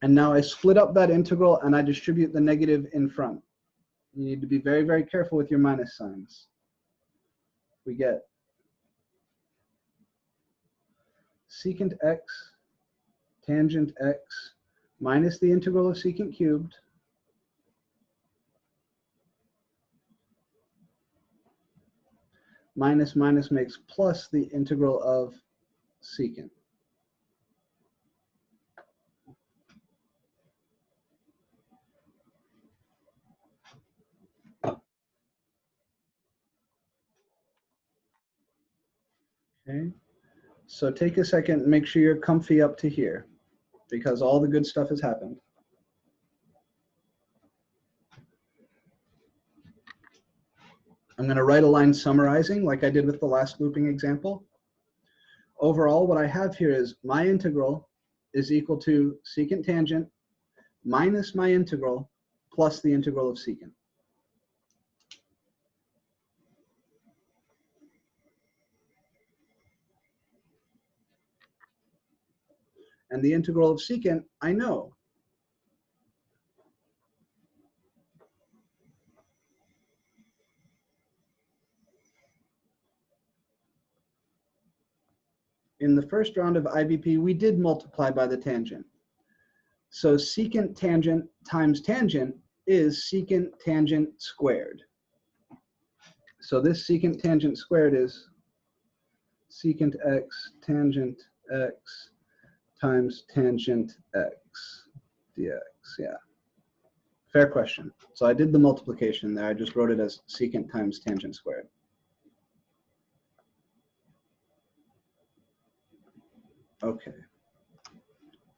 And now I split up that integral and I distribute the negative in front. You need to be very, very careful with your minus signs. We get secant x tangent x minus the integral of secant cubed minus minus makes plus the integral of secant. Okay, so take a second and make sure you're comfy up to here, because all the good stuff has happened. I'm going to write a line summarizing like I did with the last looping example. overall, what I have here is my integral is equal to secant tangent minus my integral plus the integral of secant. And the integral of secant, I know. In the first round of IVP, we did multiply by the tangent. So secant tangent times tangent is secant tangent squared. So this secant tangent squared is secant x tangent x times tangent x dx, yeah. Fair question. So I did the multiplication there. I just wrote it as secant times tangent squared. Okay.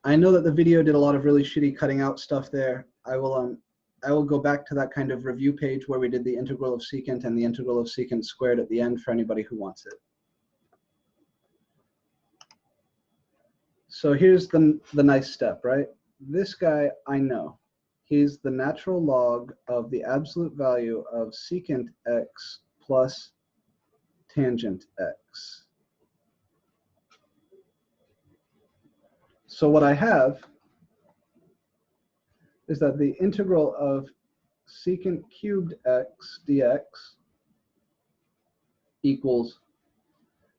I know that the video did a lot of really shitty cutting out stuff there. I will go back to that kind of review page where we did the integral of secant and the integral of secant squared at the end for anybody who wants it. So here's the nice step, right? This guy I know. He's the natural log of the absolute value of secant x plus tangent x. So what I have is that the integral of secant cubed x dx equals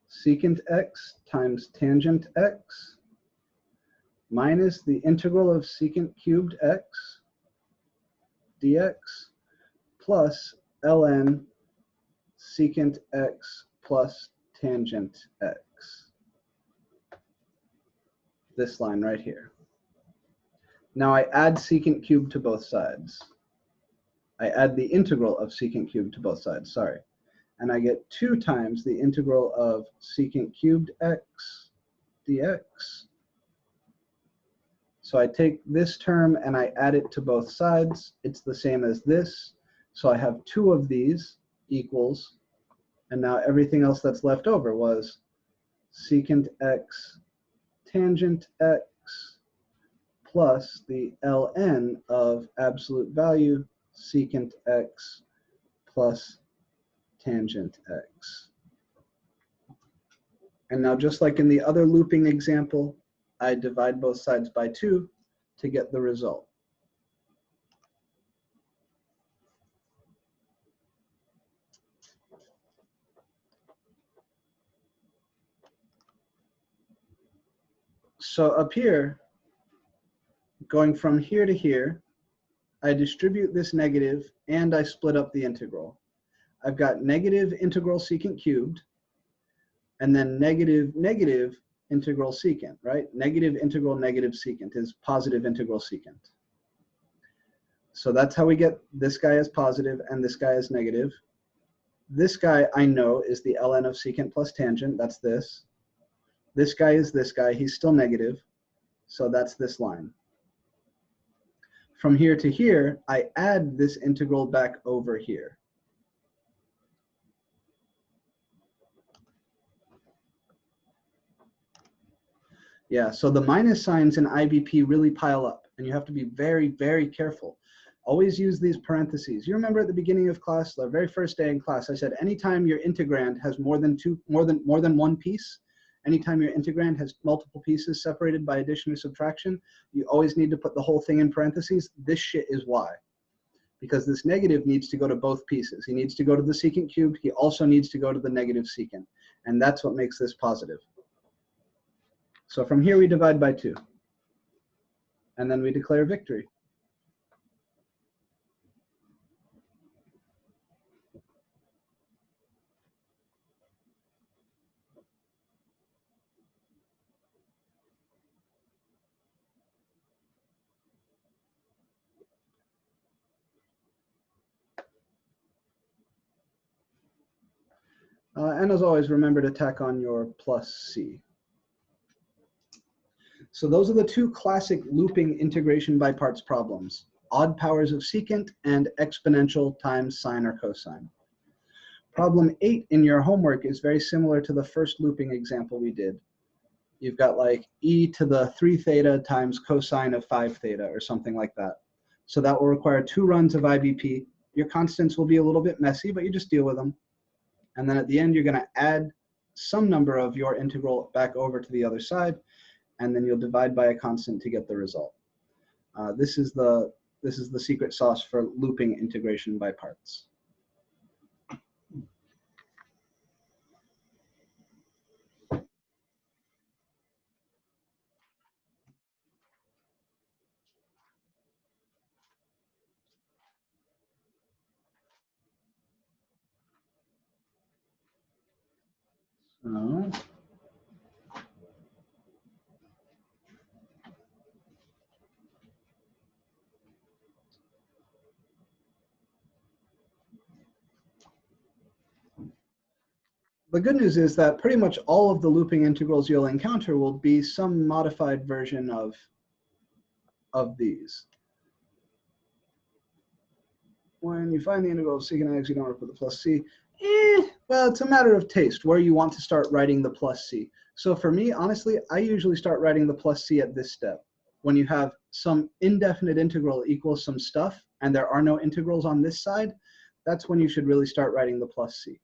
secant x times tangent x minus the integral of secant cubed x dx plus ln secant x plus tangent x. This line right here. Now I add secant cubed to both sides. I add the integral of secant cubed to both sides, sorry. And I get 2 times the integral of secant cubed x dx. So I take this term and I add it to both sides. It's the same as this. So I have 2 of these equals, and now everything else that's left over was secant x tangent x plus the ln of absolute value secant x plus tangent x. And now just like in the other looping example, I divide both sides by 2 to get the result. So up here, going from here to here, I distribute this negative and I split up the integral. I've got negative integral secant cubed and then negative integral secant, right? Negative integral negative secant is positive integral secant. So that's how we get this guy as positive and this guy as negative. This guy I know is the ln of secant plus tangent, that's this. This guy is this guy, he's still negative, so that's this line. From here to here, I add this integral back over here. Yeah, so the minus signs in IVP really pile up, and you have to be very, very careful. Always use these parentheses. You remember at the beginning of class, the very first day in class, I said anytime your integrand has more than one piece, anytime your integrand has multiple pieces separated by addition or subtraction, you always need to put the whole thing in parentheses. This shit is why. Because this negative needs to go to both pieces. He needs to go to the secant cubed. He also needs to go to the negative secant. And that's what makes this positive. So from here we divide by 2. And then we declare victory. And as always, remember to tack on your plus C. So those are the 2 classic looping integration by parts problems, odd powers of secant and exponential times sine or cosine. Problem 8 in your homework is very similar to the first looping example we did. you've got like e to the 3 theta times cosine of 5 theta or something like that. So that will require 2 runs of IBP. Your constants will be a little bit messy, but you just deal with them. And then at the end, you're going to add some number of your integral back over to the other side, and then you'll divide by a constant to get the result. This is the secret sauce for looping integration by parts. So, the good news is that pretty much all of the looping integrals you'll encounter will be some modified version of these. When you find the integral of secant x, you don't put the plus c. Well, it's a matter of taste, where you want to start writing the plus c. So for me, honestly, I usually start writing the plus c at this step. When you have some indefinite integral equals some stuff, and there are no integrals on this side, that's when you should really start writing the plus c.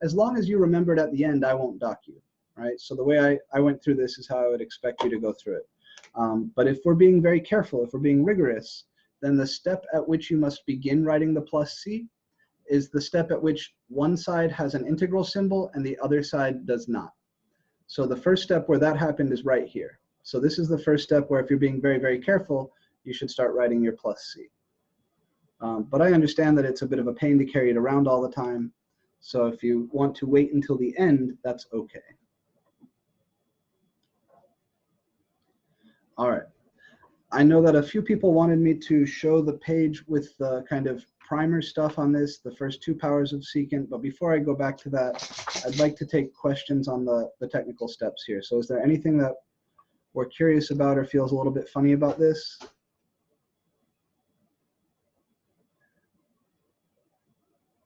As long as you remember it at the end, I won't dock you, right? So the way I went through this is how I would expect you to go through it. But if we're being very careful, if we're being rigorous, then the step at which you must begin writing the plus c is the step at which one side has an integral symbol and the other side does not. So the first step where that happened is right here. So this is the first step where if you're being very, very careful, you should start writing your plus c. But I understand that it's a bit of a pain to carry it around all the time. So if you want to wait until the end, that's okay. All right. I know that a few people wanted me to show the page with the kind of primer stuff on this, the first 2 powers of secant, but before I go back to that, I'd like to take questions on the technical steps here. So is there anything that we're curious about or feels a little bit funny about this?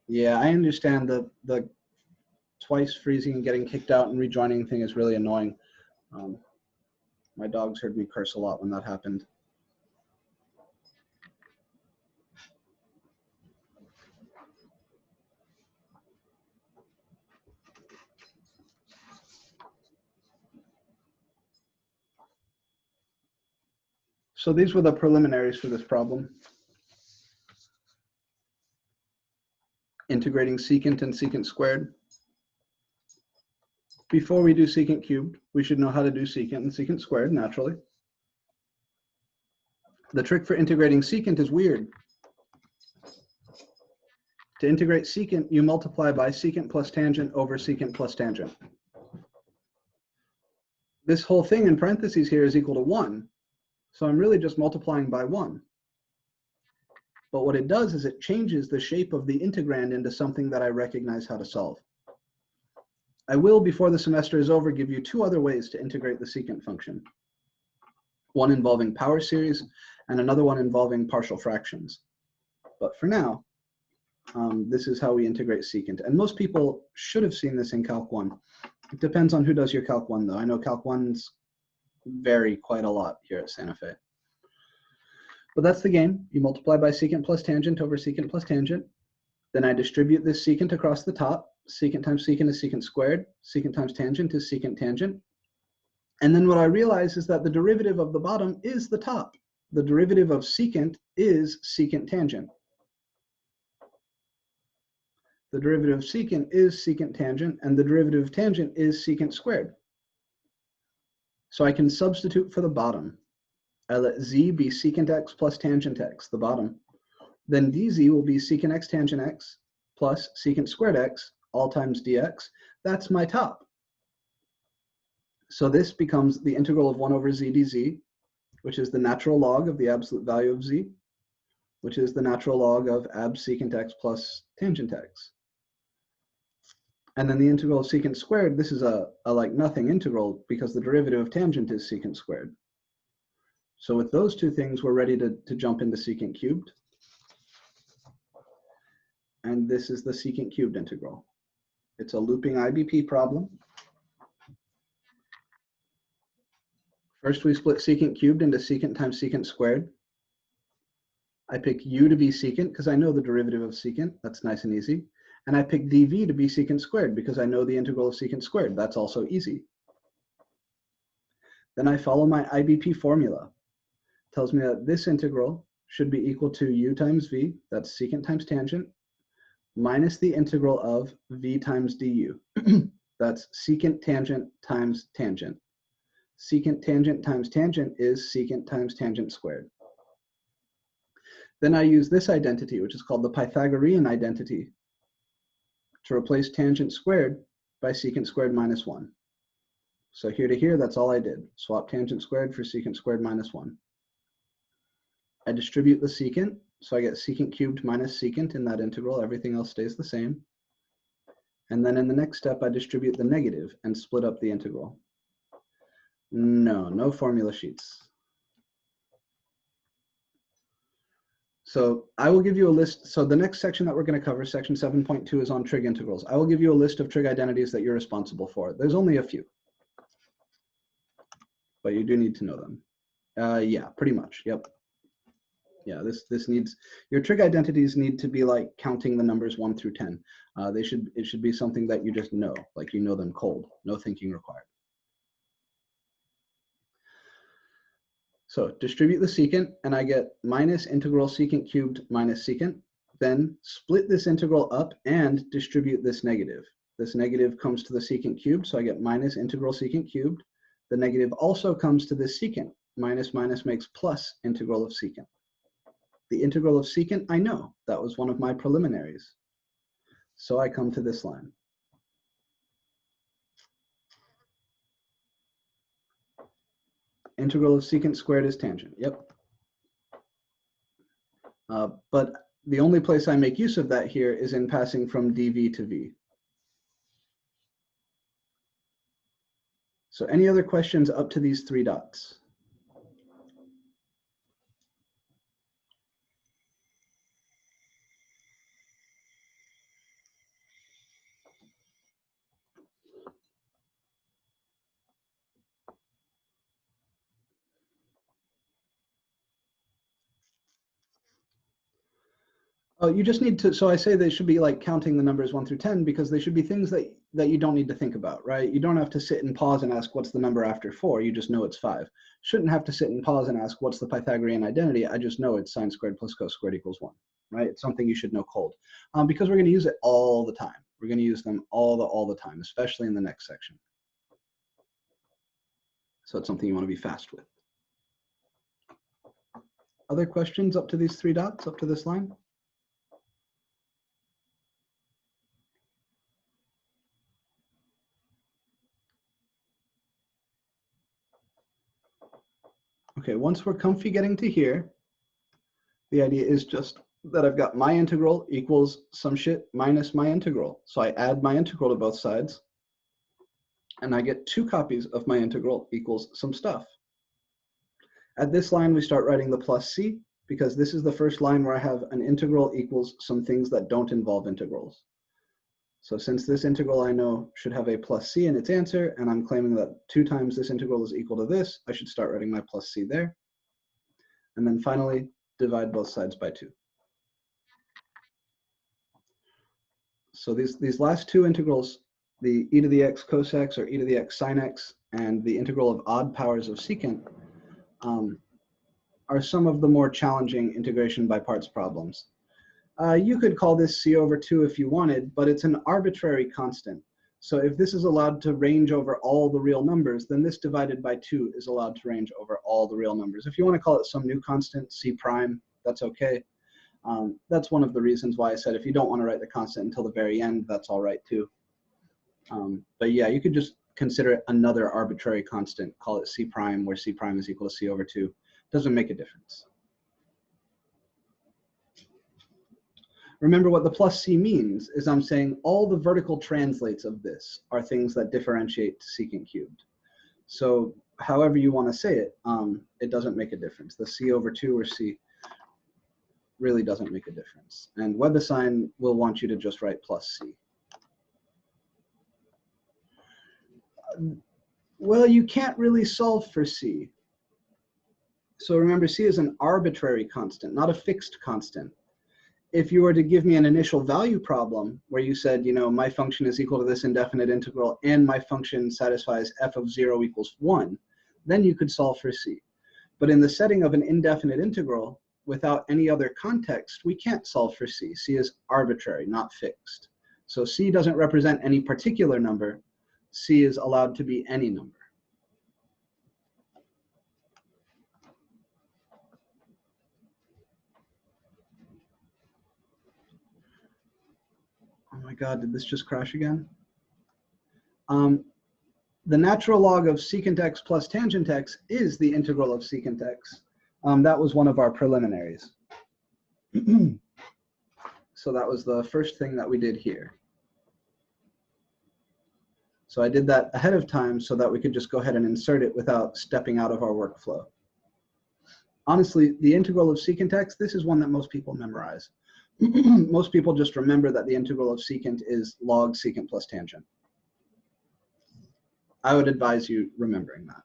Yeah, I understand the twice freezing and getting kicked out and rejoining thing is really annoying. My dogs heard me curse a lot when that happened. So these were the preliminaries for this problem. Integrating secant and secant squared. Before we do secant cubed, we should know how to do secant and secant squared naturally. The trick for integrating secant is weird. To integrate secant, you multiply by secant plus tangent over secant plus tangent. This whole thing in parentheses here is equal to 1. So I'm really just multiplying by 1. But what it does is it changes the shape of the integrand into something that I recognize how to solve. I will, before the semester is over, give you 2 other ways to integrate the secant function. One involving power series and another one involving partial fractions. But for now, this is how we integrate secant. And most people should have seen this in Calc 1. It depends on who does your Calc 1, though. I know Calc 1s vary quite a lot here at Santa Fe. But that's the game. You multiply by secant plus tangent over secant plus tangent. Then I distribute this secant across the top. Secant times secant is secant squared. Secant times tangent is secant tangent. And then what I realize is that the derivative of the bottom is the top. The derivative of secant is secant tangent. The derivative of secant is secant tangent, and the derivative of tangent is secant squared. So I can substitute for the bottom. I let z be secant x plus tangent x, the bottom. Then dz will be secant x tangent x plus secant squared x, all times dx. That's my top. So this becomes the integral of 1 over z dz, which is the natural log of the absolute value of z, which is the natural log of ab secant x plus tangent x. And then the integral of secant squared, this is a like nothing integral because the derivative of tangent is secant squared. So with those 2 things, we're ready to jump into secant cubed. And this is the secant cubed integral. It's a looping IBP problem. First, we split secant cubed into secant times secant squared. I pick u to be secant because I know the derivative of secant. That's nice and easy. And I pick dv to be secant squared because I know the integral of secant squared. That's also easy. Then I follow my IBP formula. It tells me that this integral should be equal to u times v, that's secant times tangent, minus the integral of v times du. That's secant tangent times tangent. Secant tangent times tangent is secant times tangent squared. Then I use this identity, which is called the Pythagorean identity, to replace tangent squared by secant squared minus 1. So here to here, that's all I did. Swap tangent squared for secant squared minus 1. I distribute the secant, so I get secant cubed minus secant in that integral. Everything else stays the same. And then in the next step, I distribute the negative and split up the integral. No formula sheets. So I will give you a list. So the next section that we're going to cover, section 7.2, is on trig integrals. I will give you a list of trig identities that you're responsible for. There's only a few, but you do need to know them. Yeah, pretty much. Yep. Yeah, this needs, your trig identities need to be like counting the numbers 1 through 10. It should be something that you just know, like you know them cold, no thinking required. So distribute the secant, and I get minus integral secant cubed minus secant. Then split this integral up and distribute this negative. This negative comes to the secant cubed, so I get minus integral secant cubed. The negative also comes to this secant. Minus minus makes plus integral of secant. The integral of secant, I know. That was one of my preliminaries. So I come to this line. Integral of secant squared is tangent. Yep. But the only place I make use of that here is in passing from dv to v. So any other questions up to these 3 dots? Oh, you just need to, so I say they should be like counting the numbers 1 through 10 because they should be things that you don't need to think about, right? You don't have to sit and pause and ask what's the number after 4, you just know it's 5. Shouldn't have to sit and pause and ask what's the Pythagorean identity, I just know it's sine squared plus cos squared equals 1, right? It's something you should know cold because we're going to use it all the time. We're going to use them all the time, especially in the next section. So it's something you want to be fast with. Other questions up to these 3 dots, up to this line? Okay, once we're comfy getting to here, the idea is just that I've got my integral equals some shit minus my integral. So I add my integral to both sides, and I get 2 copies of my integral equals some stuff. At this line, we start writing the plus c, because this is the first line where I have an integral equals some things that don't involve integrals. So since this integral I know should have a plus c in its answer, and I'm claiming that 2 times this integral is equal to this, I should start writing my plus c there. And then finally, divide both sides by 2. So these last 2 integrals, the e to the x cos x or e to the x sin x, and the integral of odd powers of secant, are some of the more challenging integration by parts problems. You could call this c over 2 if you wanted, but it's an arbitrary constant. So if this is allowed to range over all the real numbers, then this divided by 2 is allowed to range over all the real numbers. If you want to call it some new constant, c prime, that's okay. That's one of the reasons why I said if you don't want to write the constant until the very end, that's all right too. But yeah, you could just consider it another arbitrary constant, call it c prime, where c prime is equal to c over 2. Doesn't make a difference. Remember what the plus c means is I'm saying all the vertical translates of this are things that differentiate to secant cubed. So however you want to say it, it doesn't make a difference. The c over 2 or c really doesn't make a difference. And WebAssign will want you to just write plus c. Well, you can't really solve for c. So remember, c is an arbitrary constant, not a fixed constant. If you were to give me an initial value problem where you said, you know, my function is equal to this indefinite integral and my function satisfies f of 0 equals 1, then you could solve for c. But in the setting of an indefinite integral, without any other context, we can't solve for c. c is arbitrary, not fixed. So c doesn't represent any particular number. C is allowed to be any number. Oh my God, did this just crash again? The natural log of secant x plus tangent x is the integral of secant x. That was one of our preliminaries. So that was the first thing that we did here. So I did that ahead of time so that we could just go ahead and insert it without stepping out of our workflow. Honestly, the integral of secant x, this is one that most people memorize. Most people just remember that the integral of secant is log secant plus tangent. I would advise you remembering that.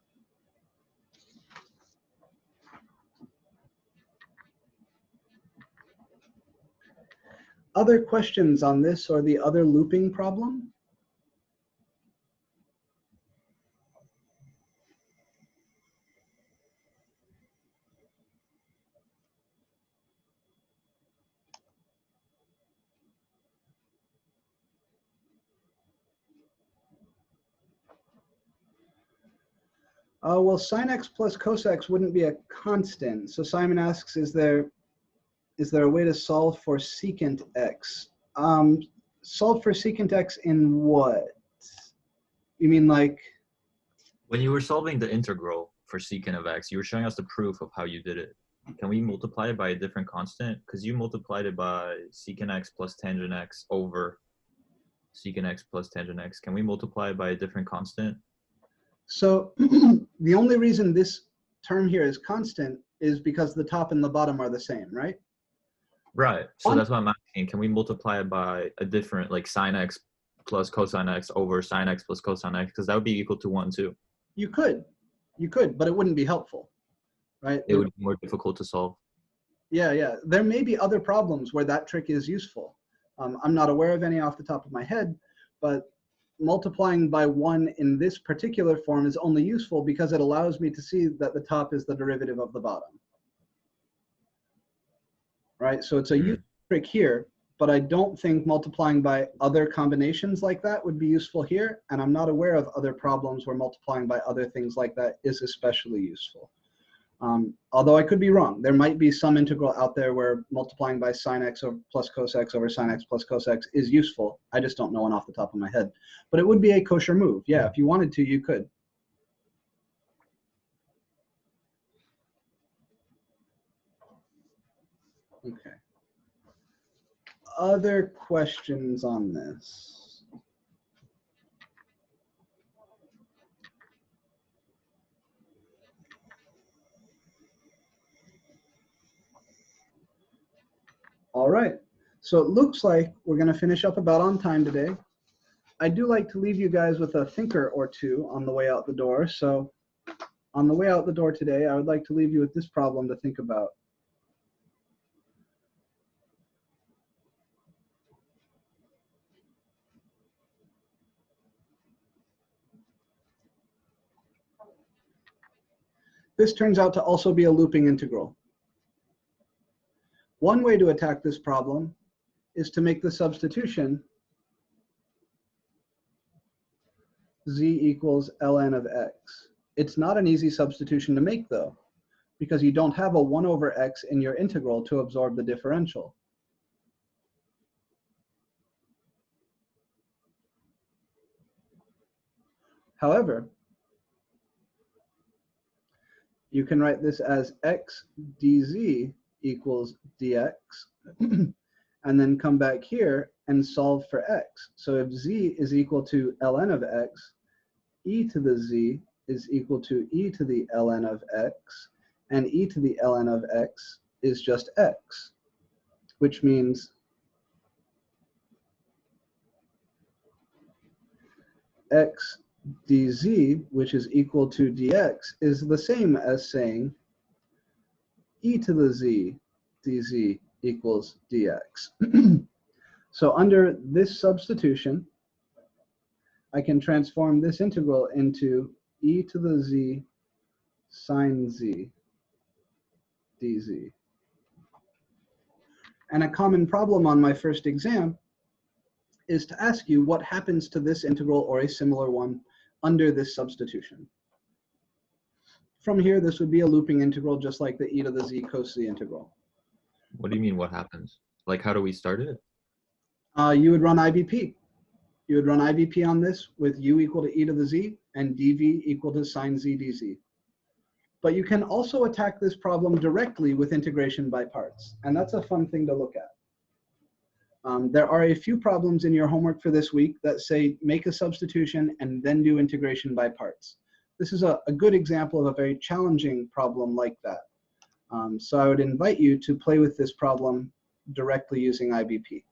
Other questions on this or the other looping problem? Well, sin x plus cos x wouldn't be a constant. So Simon asks, is there a way to solve for secant x? Solve for secant x in what? You mean like? When you were solving the integral for secant of x, you were showing us the proof of how you did it. Can we multiply it by a different constant? Because you multiplied it by secant x plus tangent x over secant x plus tangent x. Can we multiply it by a different constant? So the only reason this term here is constant is because the top and the bottom are the same, right? Right. So that's what I'm asking. Can we multiply it by a different, like sin x plus cosine x over sin x plus cosine x? Because that would be equal to 1 too. You could, but it wouldn't be helpful, right? It would be more difficult to solve. Yeah. There may be other problems where that trick is useful. I'm not aware of any off the top of my head, but multiplying by 1 in this particular form is only useful because it allows me to see that the top is the derivative of the bottom. Right? So it's a useful trick here, but I don't think multiplying by other combinations like that would be useful here, and I'm not aware of other problems where multiplying by other things like that is especially useful. Although I could be wrong. There might be some integral out there where multiplying by sin x plus cos x over sin x plus cos x is useful. I just don't know one off the top of my head. But it would be a kosher move. Yeah, if you wanted to, you could. Okay. Other questions on this? All right, so it looks like we're going to finish up about on time today. I do like to leave you guys with a thinker or two on the way out the door. So on the way out the door today, I would like to leave you with this problem to think about. This turns out to also be a looping integral. One way to attack this problem is to make the substitution z equals ln of x. It's not an easy substitution to make, though, because you don't have a 1 over x in your integral to absorb the differential. However, you can write this as x dz equals dx, and then come back here and solve for x. So if z is equal to ln of x, e to the z is equal to e to the ln of x, and e to the ln of x is just x, which means x dz, which is equal to dx, is the same as saying e to the z dz equals dx. So under this substitution, I can transform this integral into e to the z sine z dz. And a common problem on my first exam is to ask you what happens to this integral or a similar one under this substitution. From here, this would be a looping integral just like the e to the z cos z integral. What do you mean what happens? Like how do we start it? You would run IBP. You would run IBP on this with u equal to e to the z and dv equal to sine z dz. But you can also attack this problem directly with integration by parts, and that's a fun thing to look at. There are a few problems in your homework for this week that say make a substitution and then do integration by parts. This is a good example of a very challenging problem like that. So I would invite you to play with this problem directly using IBP.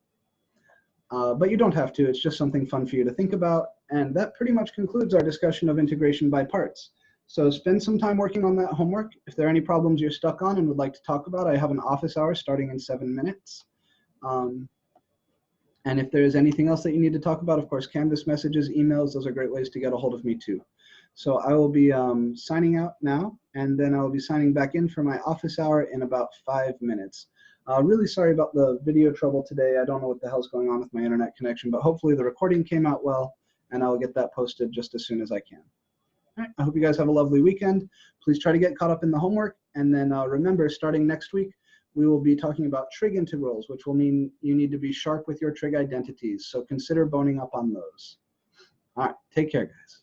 But you don't have to, it's just something fun for you to think about. And that pretty much concludes our discussion of integration by parts. So spend some time working on that homework. If there are any problems you're stuck on and would like to talk about, I have an office hour starting in 7 minutes. And if there is anything else that you need to talk about, of course, Canvas messages, emails, those are great ways to get a hold of me too. So I will be signing out now, and then I will be signing back in for my office hour in about 5 minutes. Really sorry about the video trouble today. I don't know what the hell's going on with my internet connection, but hopefully the recording came out well, and I'll get that posted just as soon as I can. All right, I hope you guys have a lovely weekend. Please try to get caught up in the homework, and then remember, starting next week, we will be talking about trig integrals, which will mean you need to be sharp with your trig identities, so consider boning up on those. All right, take care, guys.